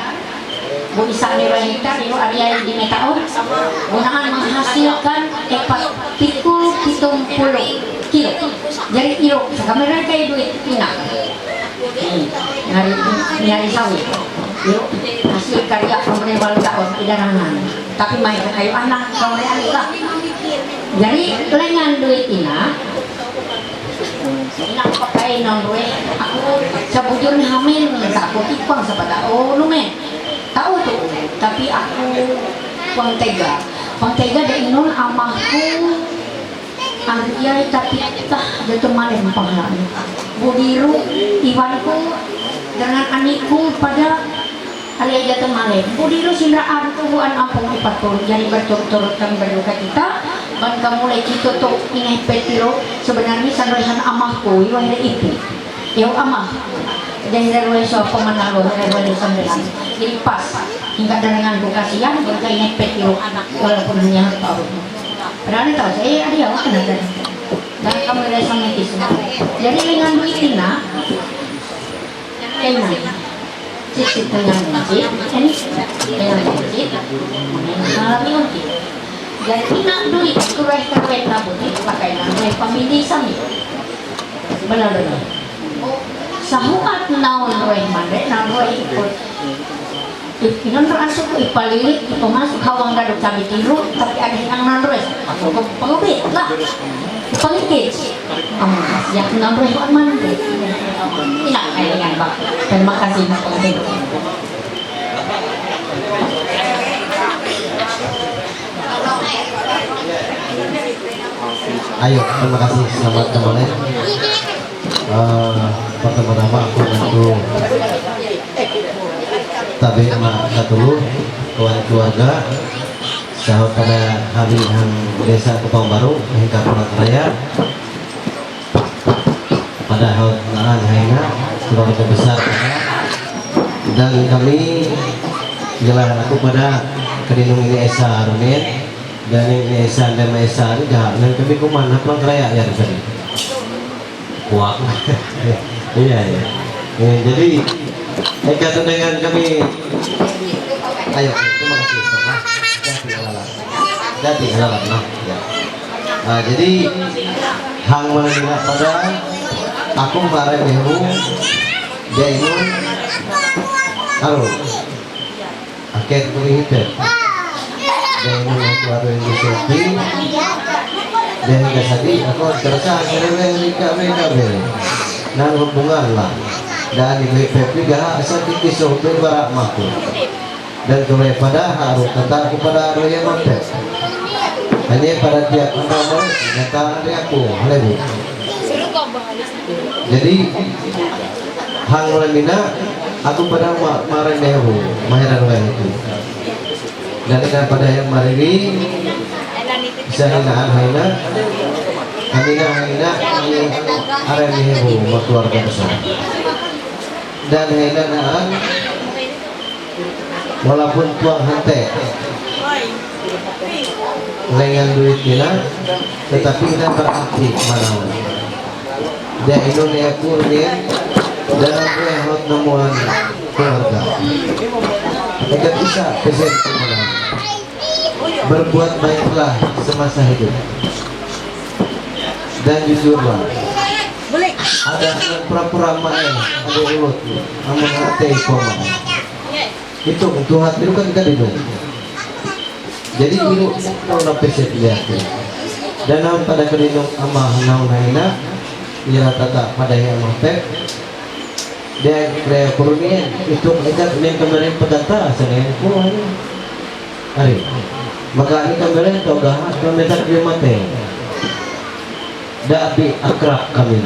bu isa nilai hektar itu area di metao gunaan menghasilkan pikul 70 kilo jadi kilo kamera kayak duit pinak nyari sawit yuk hasil karya pemerintah tahun idarangan tapi main kayu anak pemerintah lah jadi lengan duit ina nak pakai nongwe aku sebujur hamil aku tipang sepada lumen tahu tuh tapi aku Pang tega dari nun amahku Arya tapi tah jatuh malam panglaan budiru iwanku dengan anikku pada Arya jatuh malam budiru sindraan tubuhan ampung 40 jadi berturut-turut kami berduka kita dan kamu lagi tutup ini petiro sebenarnya sandrahan amahku iwan ipi ya amah dan dari so pemenalo dari sambilan jadi pas hingga dengan kasihan jika ingat petiro anak walaupun hanya tahu padahal tahu saya ada yang kena dan kamu dari sama itu jadi dengan duit ina enak cicit dengan cicit ini dengan cicit mengalami mungkin jadi ina duit kurang terkait nabut pakai nama family sami benar-benar sahuat naon roy mande naon roy ikut inon rasuk ipalilit itu masuk hawang gaduk cabai tiru tapi ada yang naon roy aku pengobit lah pengikit ya naon roy kok mande tidak kayak dengan Pak terima kasih Pak pengobit Ayo, terima kasih. Selamat kembali. Pertama-tama aku untuk tabi sama katulu kawan keluarga sahut pada hari yang desa Kupang Baru hingga Pulau Raya pada haut naan haina keluarga besar dan kami jelas aku pada kedinung ini Esa Runin dan ini Esa dan Esa ini dan kami kuman Pulau Raya ya tadi kuat iya ya. Jadi kaitan dengan kami ayo terima kasih jadi halalan nah, ya. Jadi hang mengira pada aku kemarin dulu dia ini halo akhir kulihat dia ini aku ada yang diselfie dia hingga tadi aku terasa akhirnya kami nah hubungan lah dan di PP gak asal dikisah barak makhluk dan kepada harus tetap kepada roya mampet hanya pada tiap orang nyata ada aku halebu jadi hang lamina aku pada marah nehu mahiran roya itu dan pada yang mariri bisa hinaan haina Amina arah nehu keluarga besar dan hainaan walaupun tuang hante lengan duit kita tetapi kita berarti mana dia Indonesia kurnian dan aku yang harus nemuan keluarga kita bisa pesen kemana berbuat baiklah semasa hidup dan jujurlah ada yang pura-pura main ada ulut amun hati koma itu untuk hati itu kan kita didung jadi itu kalau peset lihat dan pada kedinung amah naunhaina ialah tata pada yang mapet dia kaya kurunian itu mereka yang kemarin pedata selain kuah hari maka ini kemarin tau gahat kami tak dia mati dabi akrab kami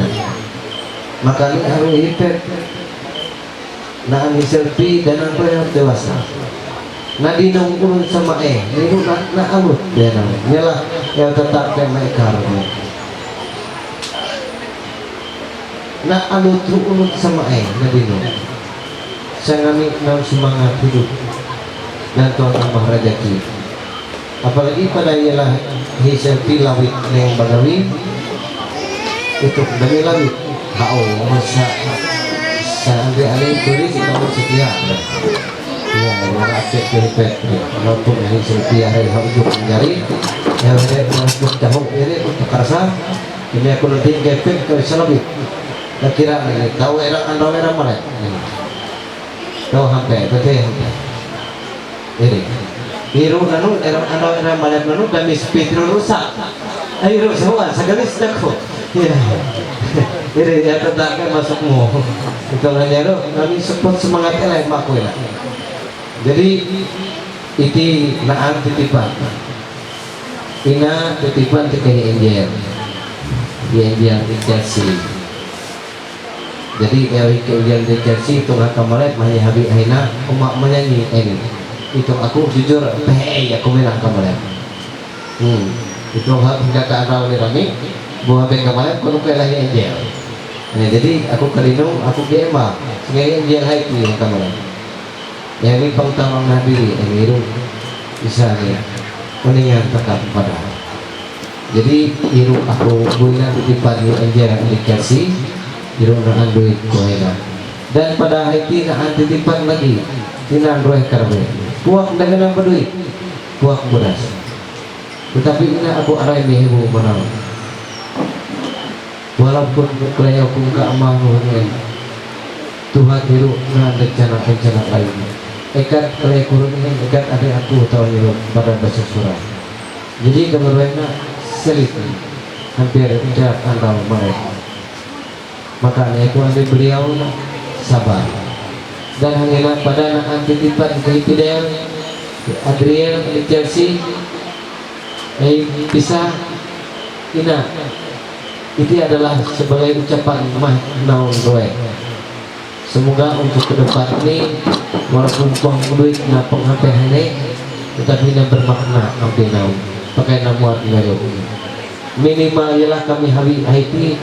maka ini harus hipet na ang selfie dan ang yang dewasa na dinungkulun sama itu na alut ya nyalah yang tetap kayak mereka na alut ulut sama na dinung saya ngami nang semangat hidup dan Tuhan tambah rezeki apalagi pada ialah selfie lawit yang bagawi itu demi lawit masa saya ambil alih tulis kita pun setia ya orang aceh kehipet walaupun ini setia hari hidup mencari yang ada untuk jauh ini untuk kerasa ini aku nanti kehipet ke selebih kira ini tahu era mana tahu hampir betul ini biru nanu era mana nanu kami spidro rusak ayo semua segala sedekah ya ini ya tetapkan masukmu itu hanya kami support semangatnya lain makku ya jadi itu naan titipan ina titipan tikanya enjer di enjer di Chelsea jadi ke enjer di Chelsea itu nggak kemarin mahnya habis aina umak menyanyi ini itu aku jujur aku bilang kemarin itu hingga ke arah rami buah ben kemarin kalau kelahnya enjer nah, jadi aku kelinung aku gema sehingga dia happy kemarin yang ini pengtawang diri yang itu bisa nih mendingan tetap pada jadi iru aku bulan titipan enjer di Chelsea iru nahan duit kuaina dan pada Haiti nahan titipan lagi tinan roh karbe puak dengan apa duit puak beras tetapi ini aku arah ini ibu menang walaupun kaya pun keamanan Tuhan hidup dengan rencana lain ikat kaya kurun ini ikat ada aku tahu hidup pada bahasa surah jadi kemudiannya selit hampir tidak antara mereka makanya aku ambil beliau sabar dan hanya pada anak titipan ke Fidel Adriel di Chelsea bisa ina itu adalah sebagai ucapan mah naon roe semoga untuk ke depan ini walaupun uang duit na penghampir ini tetapi na bermakna hampir nau pakai namuat ngayon minimal ialah kami hari IT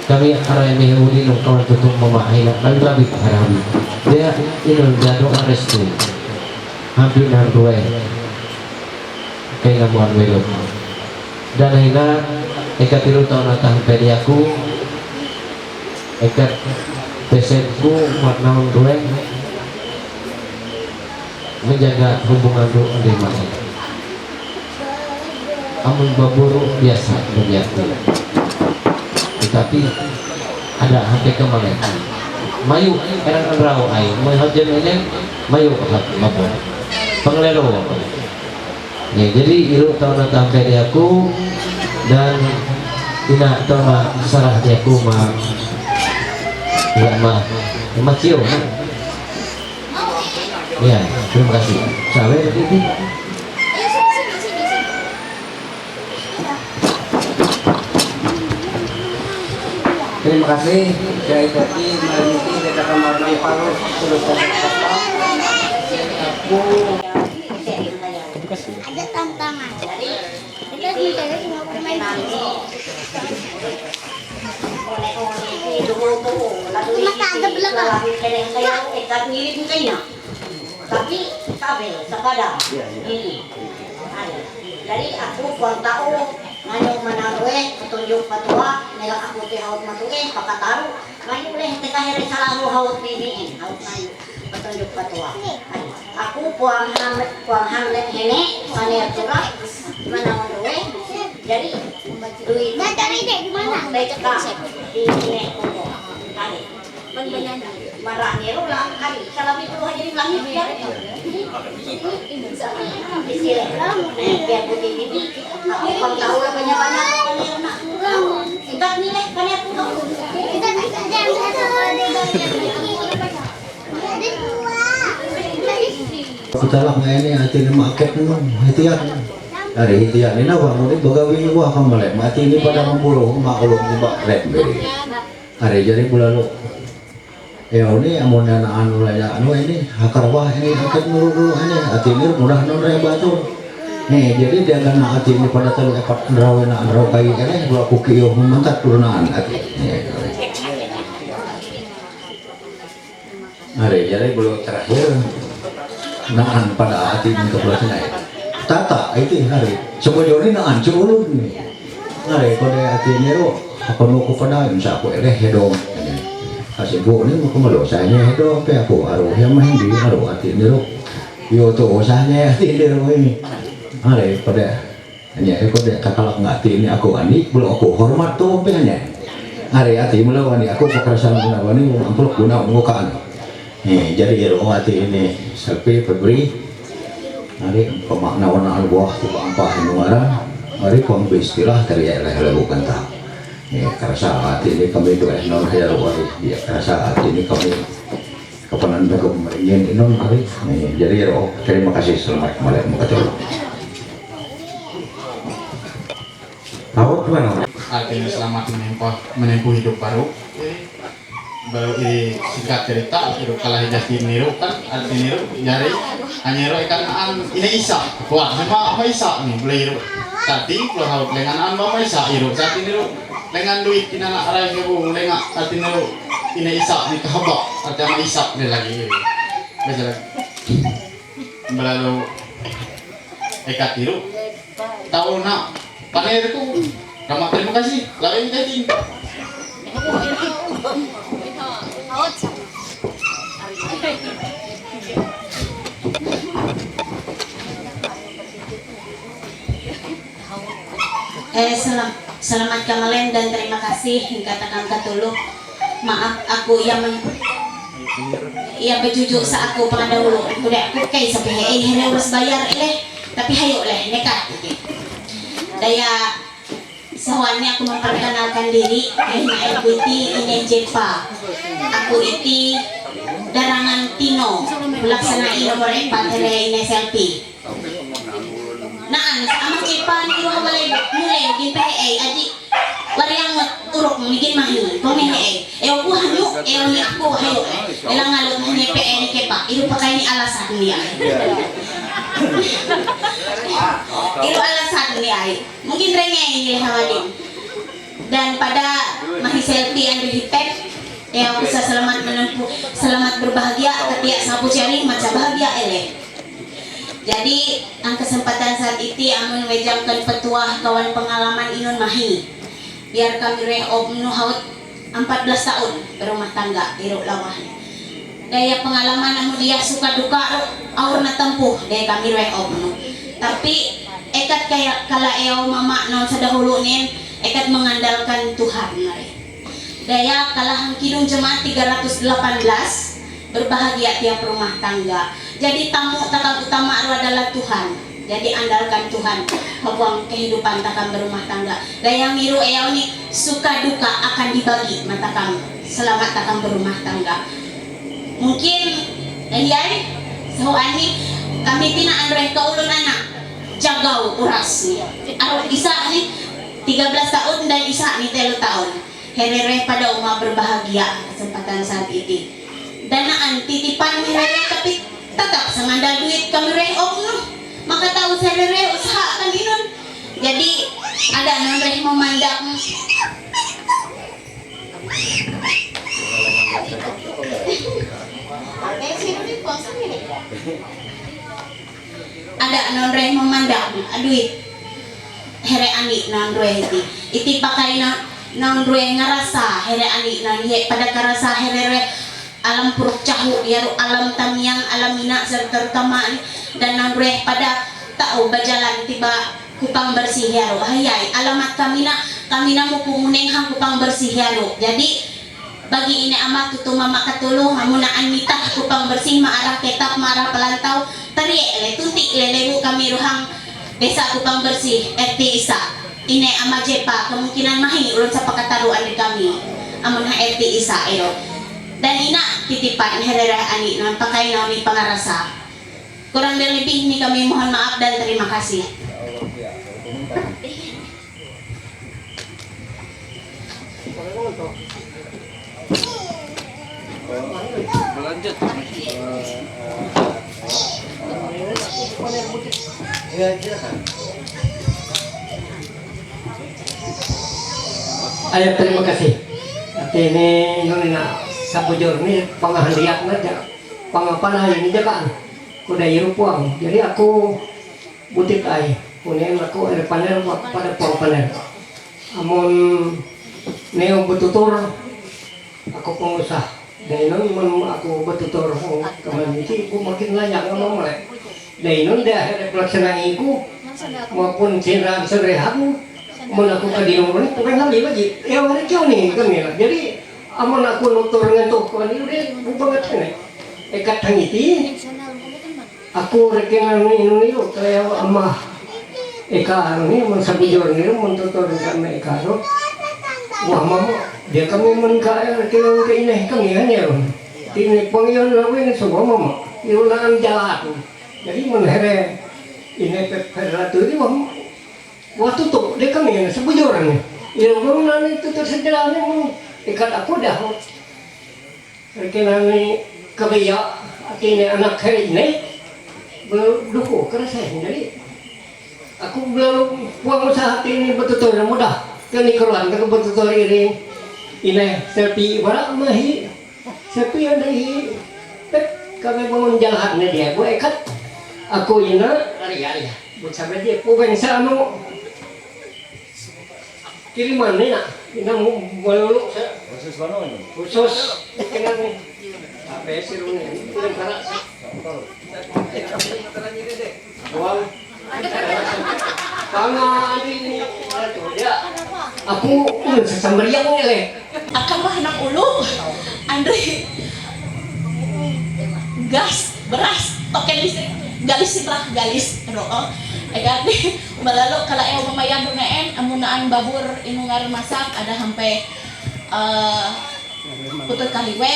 kami aray mehudi nung kawan tutung mamahina kami labit harabi dia inun jadong arestu hampir na duwe kay namuat ngayon dan hina ikat tilu tahun natang pedi aku ikat pesenku makna duwe menjaga hubungan dengan amun baburu biasa begitu tetapi ada hati kemarin mayu erang rau ai mau hajan ini mayu hat mabur pengelero ya jadi iru tahun sampai di aku dan tidak tahu sarah di aku mah ya mah cio ya terima kasih sampai itu. Terima kasih saya tadi melanjuti kita kamar Palu terus Ada tantangan. Kita mencari semua permainan. Mata ada belakang. Saya ikat ngirim kayaknya. Tapi kabel sepadan ini. Jadi aku kurang tahu ngayong manarwe petunjuk patua nila aku ti haut matuin pakataru ngayon boleh teka here salahu haut ini haut ngayon petunjuk patua aku puang hamlet hene sanir curah manarwe jadi duit dari dek di mana dari cekak di ini marah niru lah kali salabi puluh jadi langit ya di sini biar putih ini aku kalau tahu lah banyak kita nilai banyak puluh kita Kita lah ini hati ini market memang hitian dari hitian ini awak mudik bagawi wah kamu mati ini pada membuluh maklum tiba red hari jadi bulan lu ya ini amun anu laya anu ini hakar wah ini hakar nuru ini hati ini mudah nuraya batu nih jadi dia kena hati ini pada telu epat nerawa kayu ini dua kuki yo memantat turunan hati hari jadi belum terakhir naan pada hati ini kebelah naik tata itu hari coba jori naan culun nih hari kode hati ini lo apa nuku pada insya aku hedong kasih bu ini mau kemana usahanya itu apa aku aruh yang main di aruh hati ini lo yo tuh usahanya hati ini lo ini hari pada hanya aku dek kakalak ngati ini aku ani belum aku hormat tuh pengennya hari hati melawan aku kekerasan melawan ini amplop guna mukaan nih jadi aruh hati ini sampai Februari hari pemakna warna buah tiba ampah nuara hari pembistilah dari LH bukan tak ya kerasa hati ini kami doa non hayarwari ya kerasa hati ini kami kepenan begum meringin inon hari jadi roh terima kasih selamat malam mukatul tahu gimana artinya selamat menempuh hidup baru ini singkat cerita hidup kalah jadi niru kan arti niru nyari hanya niru ikan ini isa wah sama isa nih boleh hidup tadi kalau haut lengan mama isa hidup saat ini lengan duit kita nak arai kebun lengan artinya ini isak di kahabak artinya isak ni lagi biasa berlalu ekat tiru tahu nak panen itu ramah terima kasih lagi jadi Selamat kemarin dan terima kasih katakan katulu maaf aku yang berjujuk sa aku pangadahulo udah aku kay sabi hele harus bayar tapi hayo nekat daya sawannya aku memperkenalkan diri aku ini Jepa aku iti darangan Tino melaksanakan nomor 4 ini selfie naan amang Jepa ni ko malay mulay gin PA aji wari ang urok mo gin mahi ko ni ko hanyo ni ako hayo alasan dia. Itu alasan dia. Mungkin rengeng ini hawadin. Dan pada mahi selfie and hitek yang bisa selamat menempuh, selamat berbahagia, ketiak sapu cari macam bahagia eleh. Jadi ang kesempatan saat itu amun wejamkan petuah kawan pengalaman inun mahi. Biar kami reob nuhaut 14 tahun berumah tangga iruk lawahnya. Daya pengalaman amun dia suka duka aur na tempuh daya kami reob nu. Tapi ekat kayak kala eo mama non sadahulu nin ekat mengandalkan Tuhan. Daya kalahang kidung jemaat 318 berbahagia tiap rumah tangga. Jadi tamu takam utama adalah Tuhan. Jadi andalkan Tuhan membuang kehidupan takam berumah tangga. Daya miru eyau ni suka duka akan dibagi matakam selamat takam berumah tangga. Mungkin ayai soani kami tina andre kaulun anak jagau uras ni. Arok isa ni 13 tahun dan isa ni 3 tahun. Herere pada umah berbahagia kesempatan saat ini. Danaan titipan herere tapi tetap sanganda duit kami reok no. Maka tahu herere usaha kan inun. Jadi ada nonreh memandang ada nonreh memandang duit here ani nonreh iti pakai nang rue ngarasa here ani nang ye pada karasa here alam puruk cahu ya alam tamiang alam mina serta terutama dan nang rue pada tahu berjalan tiba kupang bersih ya hayai alamat kami na mupunguneng hang kupang bersih ya jadi bagi ini amat tutu mama katulung amunaan mitah kupang bersih maarah ketap maarah pelantau tari ele tuntik lelebu kami ruhang desa kupang bersih RT Isa ini ama jepa kemungkinan mahi ulun sa pakataruan di kami amun ha RT Isa ero dan ina titipan herera ani non pakai naon pangarasa kurang dan lebih ni kami mohon maaf dan terima kasih. Lanjut. Ya, silakan. Ayah terima kasih. Tapi ini nuna sabujur ini pangahandiak aja, pangapanah ini jagaan. Kuda irupuang. Jadi aku butit ay. Kunin aku ada panel pada pang panel. Amun neo betutur aku pengusaha. Dan ini aku betutur kemarin itu aku makin layak ngomong mulai. Dan ini dah ada pelaksanaan aku maupun cintaan serehat. Amun aku kadinong ini pengen lagi ya hari kau nih kami lah jadi amun aku nutur ngentuk kau ini udah banget kan ekat tangiti aku rekenan ini kayak amah eka ini mensabujur ini mentutur kami eka lo wah mama dia kami menkaya rekenan ke ini kami kan ya ini pengian lalu ini semua mama iulan jalan jadi menhere ini peratu ini mama waktu tuh dia kami sebujurannya yang bangunan itu tersejarahnya mau ikat aku dah rekenan ini kebiak akhirnya anak hari ini berduku kerasa jadi aku belum puang usaha ini betul-betul mudah kini keluar ke betul-betul ini selfie barak mahi selfie yang dari kami bangun jalannya dia gue ikat aku ini hari-hari buat sampai dia bukan anu kiriman ni nak, kita mau balulu khusus mana ni? Khusus, kita ni apa sih ni? Kita karak. Wal, pangan ini, ya. Aku sesambariang ni le. Akan mah anak ulu, Andre, gas, beras, token listrik, galis lah, galis, roh. Agar nih, balalu kalau yang memayan dunaen, amunaan babur inungar masak ada sampai putut kaliwe,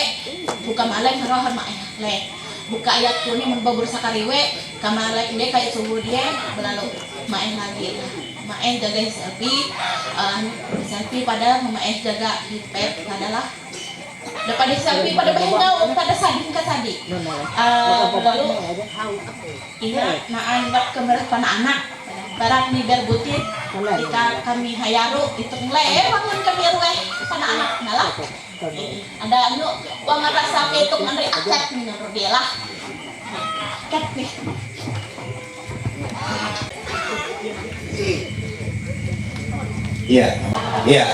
buka malek harohan mak le, buka ayat kuning membabur sakariwe, kamalek dia kayak subuh dia balalu main lagi, main jaga selfie pada memain jaga hipet adalah Daripada sapi pada bahingau pada sading ke sadik. Lalu ina naan buat kemerah anak barat ni berbutit ketika kami hayaru itu lewat kami rueh pada anak malah ada anu uang ada sapi itu ngandri akad menurut dia lah akad nih. Iya, iya.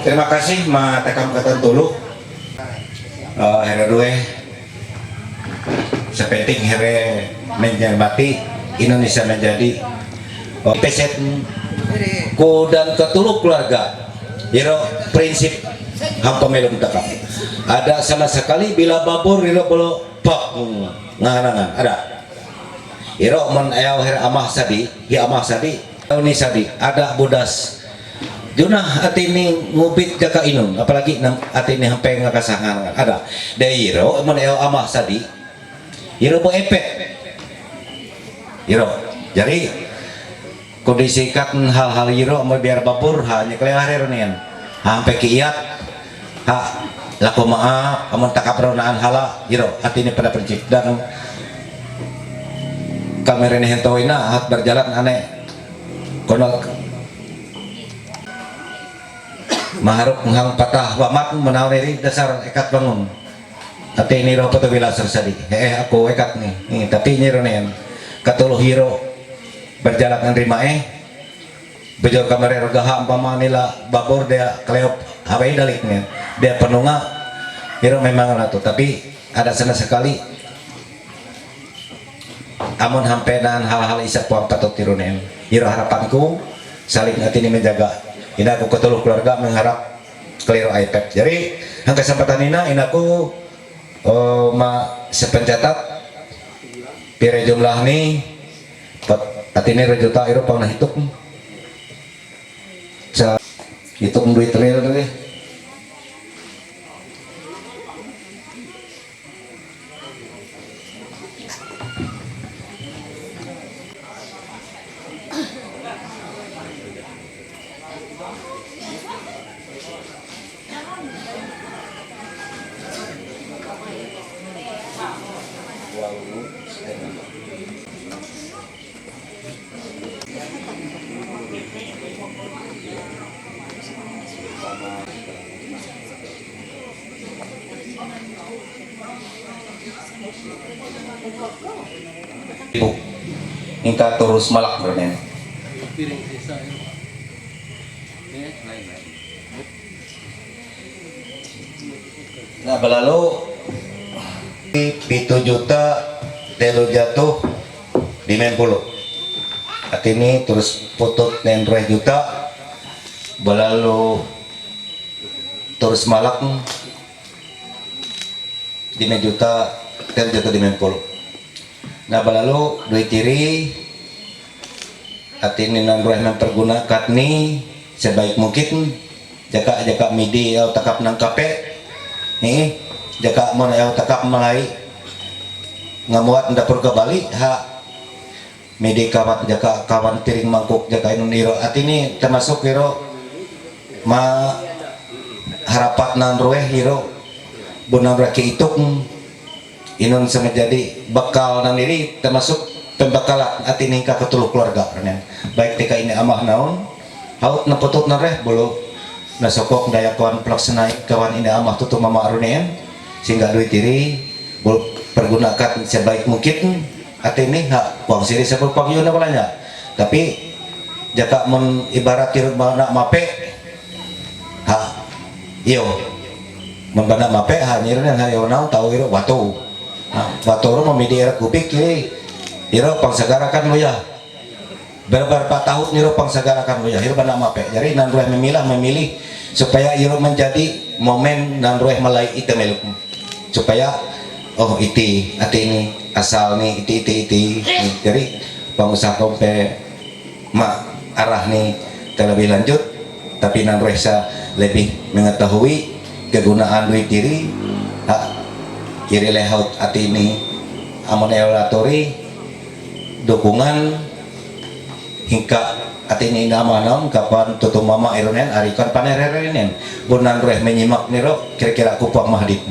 Terima kasih ma takam kata tulu. Here due sepenting here menjadi Indonesia menjadi peset ku dan ketulu keluarga. Iro prinsip hampa melum takam. Ada sama sekali bila babur iro belo pak nganangan ada. Iro mon ayau here amah sadi, ya amah sadi, ini sadi ada budas. Junah atini ngubit jaka inun, apalagi nang atini hampir ngakasangan ada. Dairo meneo amah sadi, iro bo epet, iro. Jadi kondisikan hal-hal iro mau biar babur hanya kelihatan nian, hampir kiat, ha laku maaf, amun takapronaan hala, iro atini pada prinsip dan kamera ini hentoina hat berjalan aneh, kono maharap menghang patah wamat menawari dasar ekat bangun tapi ini roh patu bila sersadi aku ekat nih tapi ini ronean katuluh hiro berjalan dengan rima bejor kamera rogaha umpama nila babur dia kleop habai daliknya dia penunga hiro memang ratu tapi ada sana sekali amun hampenan hal-hal isak puang patut tirunen hiro harapanku saling hati ini menjaga. Ina aku ketuluh keluarga mengharap keliru iPad. Jadi yang kesempatan ina aku sepencatat pire jumlah nih hati ini rejuta euro pernah hitung hitung duit real deh. Ibu, ingka terus malak bernen. Nah, belalu 7 juta telu jatuh di Menpulu. Ini terus putut nen 2 juta belalu terus malak di juta telu jatuh di Menpulu. Nah belalu dua kiri ini nan roh mempergunakan nih sebaik mungkin jaka midi atau takap nang kape nih jaka mon atau takap malai ngamuat dapur ke Bali ha midi kawat jaka kawan tiring mangkuk jaka inun iro ini termasuk iro ma harapat nan roh iro bunang raki ituk inun sama jadi bekal dan diri termasuk pembekalan hati nikah ketuluh keluarga baik tika ini amah naon haut naputut nareh bulu nasokok daya kawan pelaksanai kawan ini amah tutup mama arunian sehingga duit diri bulu pergunakan sebaik mungkin hati ini hak uang siri sebab pagiun apalanya tapi jaka men ibarat tirut nak mape ha iyo membana mape hanya yang hayo naon tahu iro watu Watoro memilih era kupik kiri, iro pangsagarakan lo ya. Beberapa tahun iro pangsagarakan lo ya. Iro pada mape. Jadi nanrueh memilih supaya iro menjadi momen nanrueh malai ite meluk. Supaya oh iti ini asal nih iti. Jadi pengusaha kompe mak arah nih terlebih lanjut. Tapi nanrueh sa lebih mengetahui kegunaan duit diri. Kiri layout hati ini amun evaluatori dukungan hingga atini nama-nam kapan tutu mama ironen arikan panererenen bunan reh menyimak niro kira-kira kupang mahdit.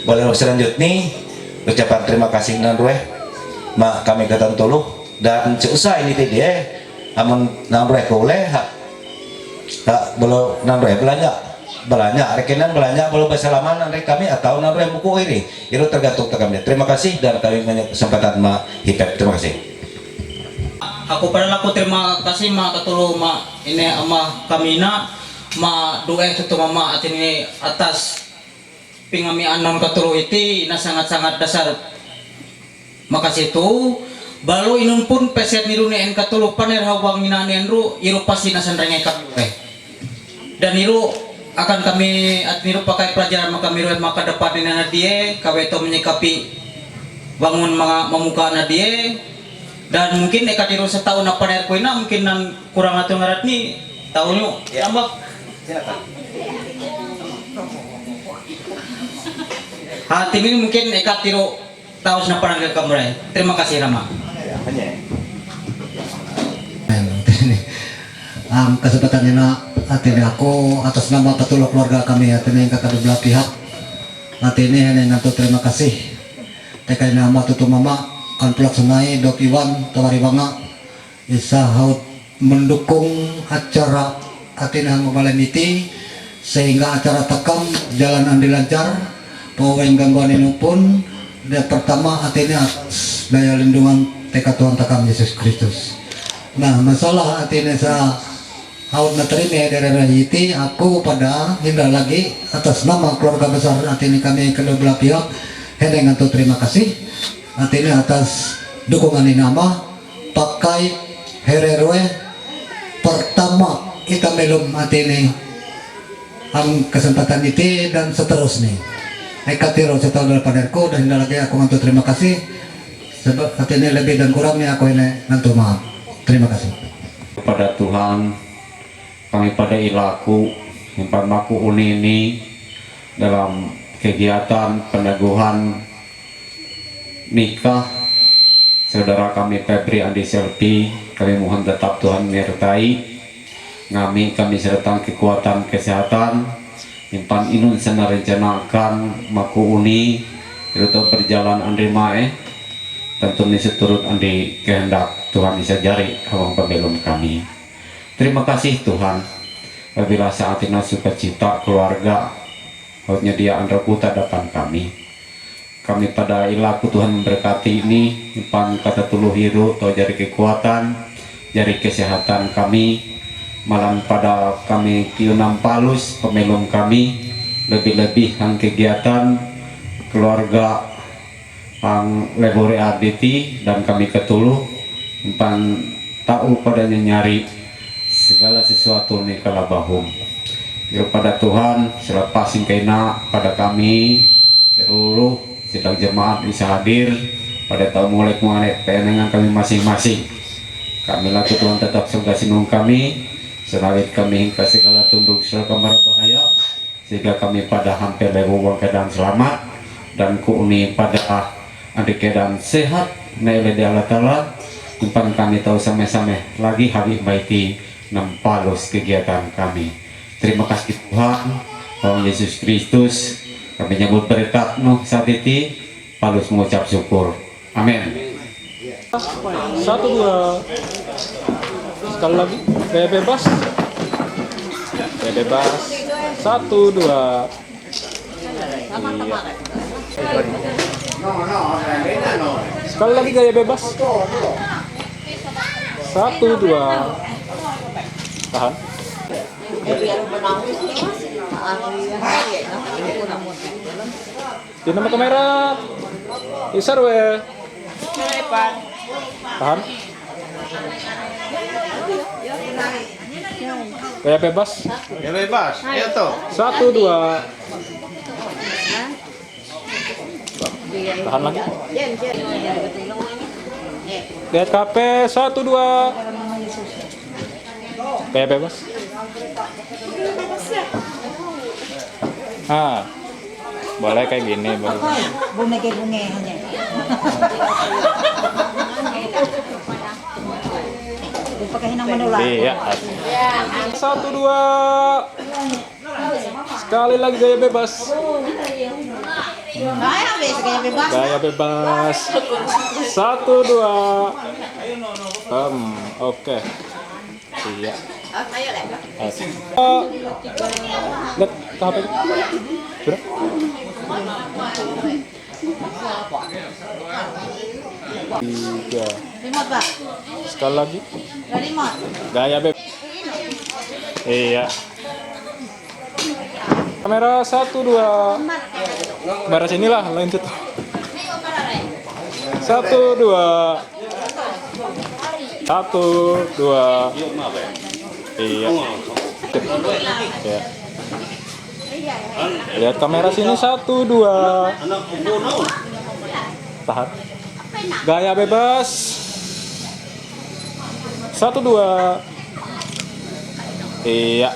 Boleh selanjutnya ucapan terima kasih nan reh mak kami katan tuluh dan seusah ini dia amun nan reh boleh hak belum nan reh belanja rekenan belanja belum bersalaman reh kami atau nan reh buku ini itu tergantung kami. Terima kasih dan kami punya kesempatan ma hipep. Terima kasih. Aku pada laku terima kasih ma katulu ma ini ama kamina ma doa tutu mama atini atas pingami anon katulu iti na sangat-sangat dasar makasih tu balu inun pun peset niru ne en katulu paner hawang minane enru iru pasti nasan rengai kami dan iru akan kami niru pakai pelajaran maka miru maka dapat nina dia kaweto menyikapi bangun memuka na dia. Dan mungkin eka tiru setahun apa dari kuina mungkin nan kurang atau ngarat nih tahunnya tambah. Hati ini mungkin eka tiru tahun apa dari kamu. Terima kasih Rama. Kesempatannya artinya aku atas nama ketuluk keluarga kami artinya yang kakak belah pihak artinya yang nanti terima kasih tekai nama tutu mama kan pelaksanai Dok Iwan Tawari Banga bisa mendukung acara artinya ngobaleniti sehingga acara takam jalan andi lancar paweng gangguan ini pun dan pertama artinya daya lindungan teka Tuhan takam Yesus Kristus. Nah masalah artinya sa haut naterime dari iti aku pada hingga lagi atas nama keluarga besar artinya kami kedua belah pihak hendak atau terima kasih artinya atas dukungan nama pakai hererwe pertama kita belum artinya ang kesempatan itu dan seterusnya ekatiro setelah daripadarku dan hingga lagi aku untuk terima kasih sebab artinya lebih dan kurangnya aku ini nanti maaf. Terima kasih kepada Tuhan kami pada ilaku yang pamaku uni ini dalam kegiatan peneguhan nikah saudara kami Febri Andi Selvi. Kami mohon tetap Tuhan menyertai kami serta kekuatan kesehatan impan inun sana rencanakan maku uni itu berjalan andi mae tentu ini seturut andi kehendak Tuhan bisa jari awang pembelum kami. Terima kasih Tuhan apabila saat ini sukacita keluarga hanya dia andra puta depan kami pada ilaku Tuhan memberkati ini impan kata tuluh hiru atau jari kekuatan jari kesehatan kami malam pada kami kiunam palus pemelum kami lebih-lebih ang kegiatan keluarga ang lebore aditi dan kami ketuluh impan tahu padanya nyari segala sesuatu nih kalabahum pada Tuhan selepas singkaina pada kami seluruh sidang jemaat bisa hadir pada tahun mulai mengenai penengan kami masing-masing. Kami laku Tuhan tetap surga sinung kami senawit kami hingga segala tunduk surga kamar bahaya sehingga kami pada hampir lewuang keadaan selamat dan kuuni pada adik keadaan sehat naile di Allah Ta'ala impan kami tahu sama-sama lagi habib maiti nampalus kegiatan kami. Terima kasih Tuhan Tuhan Yesus Kristus kami nyambut berkat saat itu palus mengucap syukur. Amin. 1, 2 sekali lagi gaya bebas 1, 2 sekali lagi gaya bebas 1, 2 tahan di nama kamera isar we tahan gaya bebas ayo tuh 1, 2 tahan lagi lihat KP 1, 2 gaya bebas boleh kayak gini boleh bunge hanya pakai hinang menular. Iya. 1, 2. Sekali lagi gaya bebas. Gaya bebas. Gaya bebas. 1, 2. Oke. Iya. Lihat ke HP. Sudah? Tiga. Remote, Pak. Sekali lagi. Remote. Gaya bebas. Iya. Kamera 1, 2. Kamera sinilah, lanjut. 1, 2. 1, 2. Iya. Ya. Lihat kamera sini 1, 2. Tahan. Gaya bebas. 1, 2. Iya.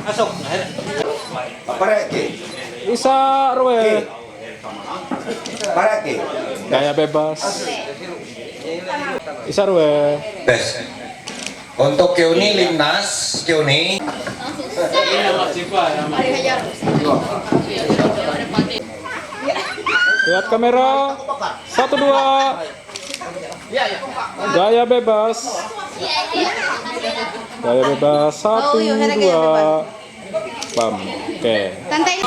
Masuk. Pareki. Bisa Rwe. Pareki. Gaya bebas. Bisa Rwe. Tes. Untuk Kiuni Limnas, Kiuni. Lihat kamera. 1, 2. Gaya bebas. Gaya bebas. 1, 2. Bam. Oke. Santai.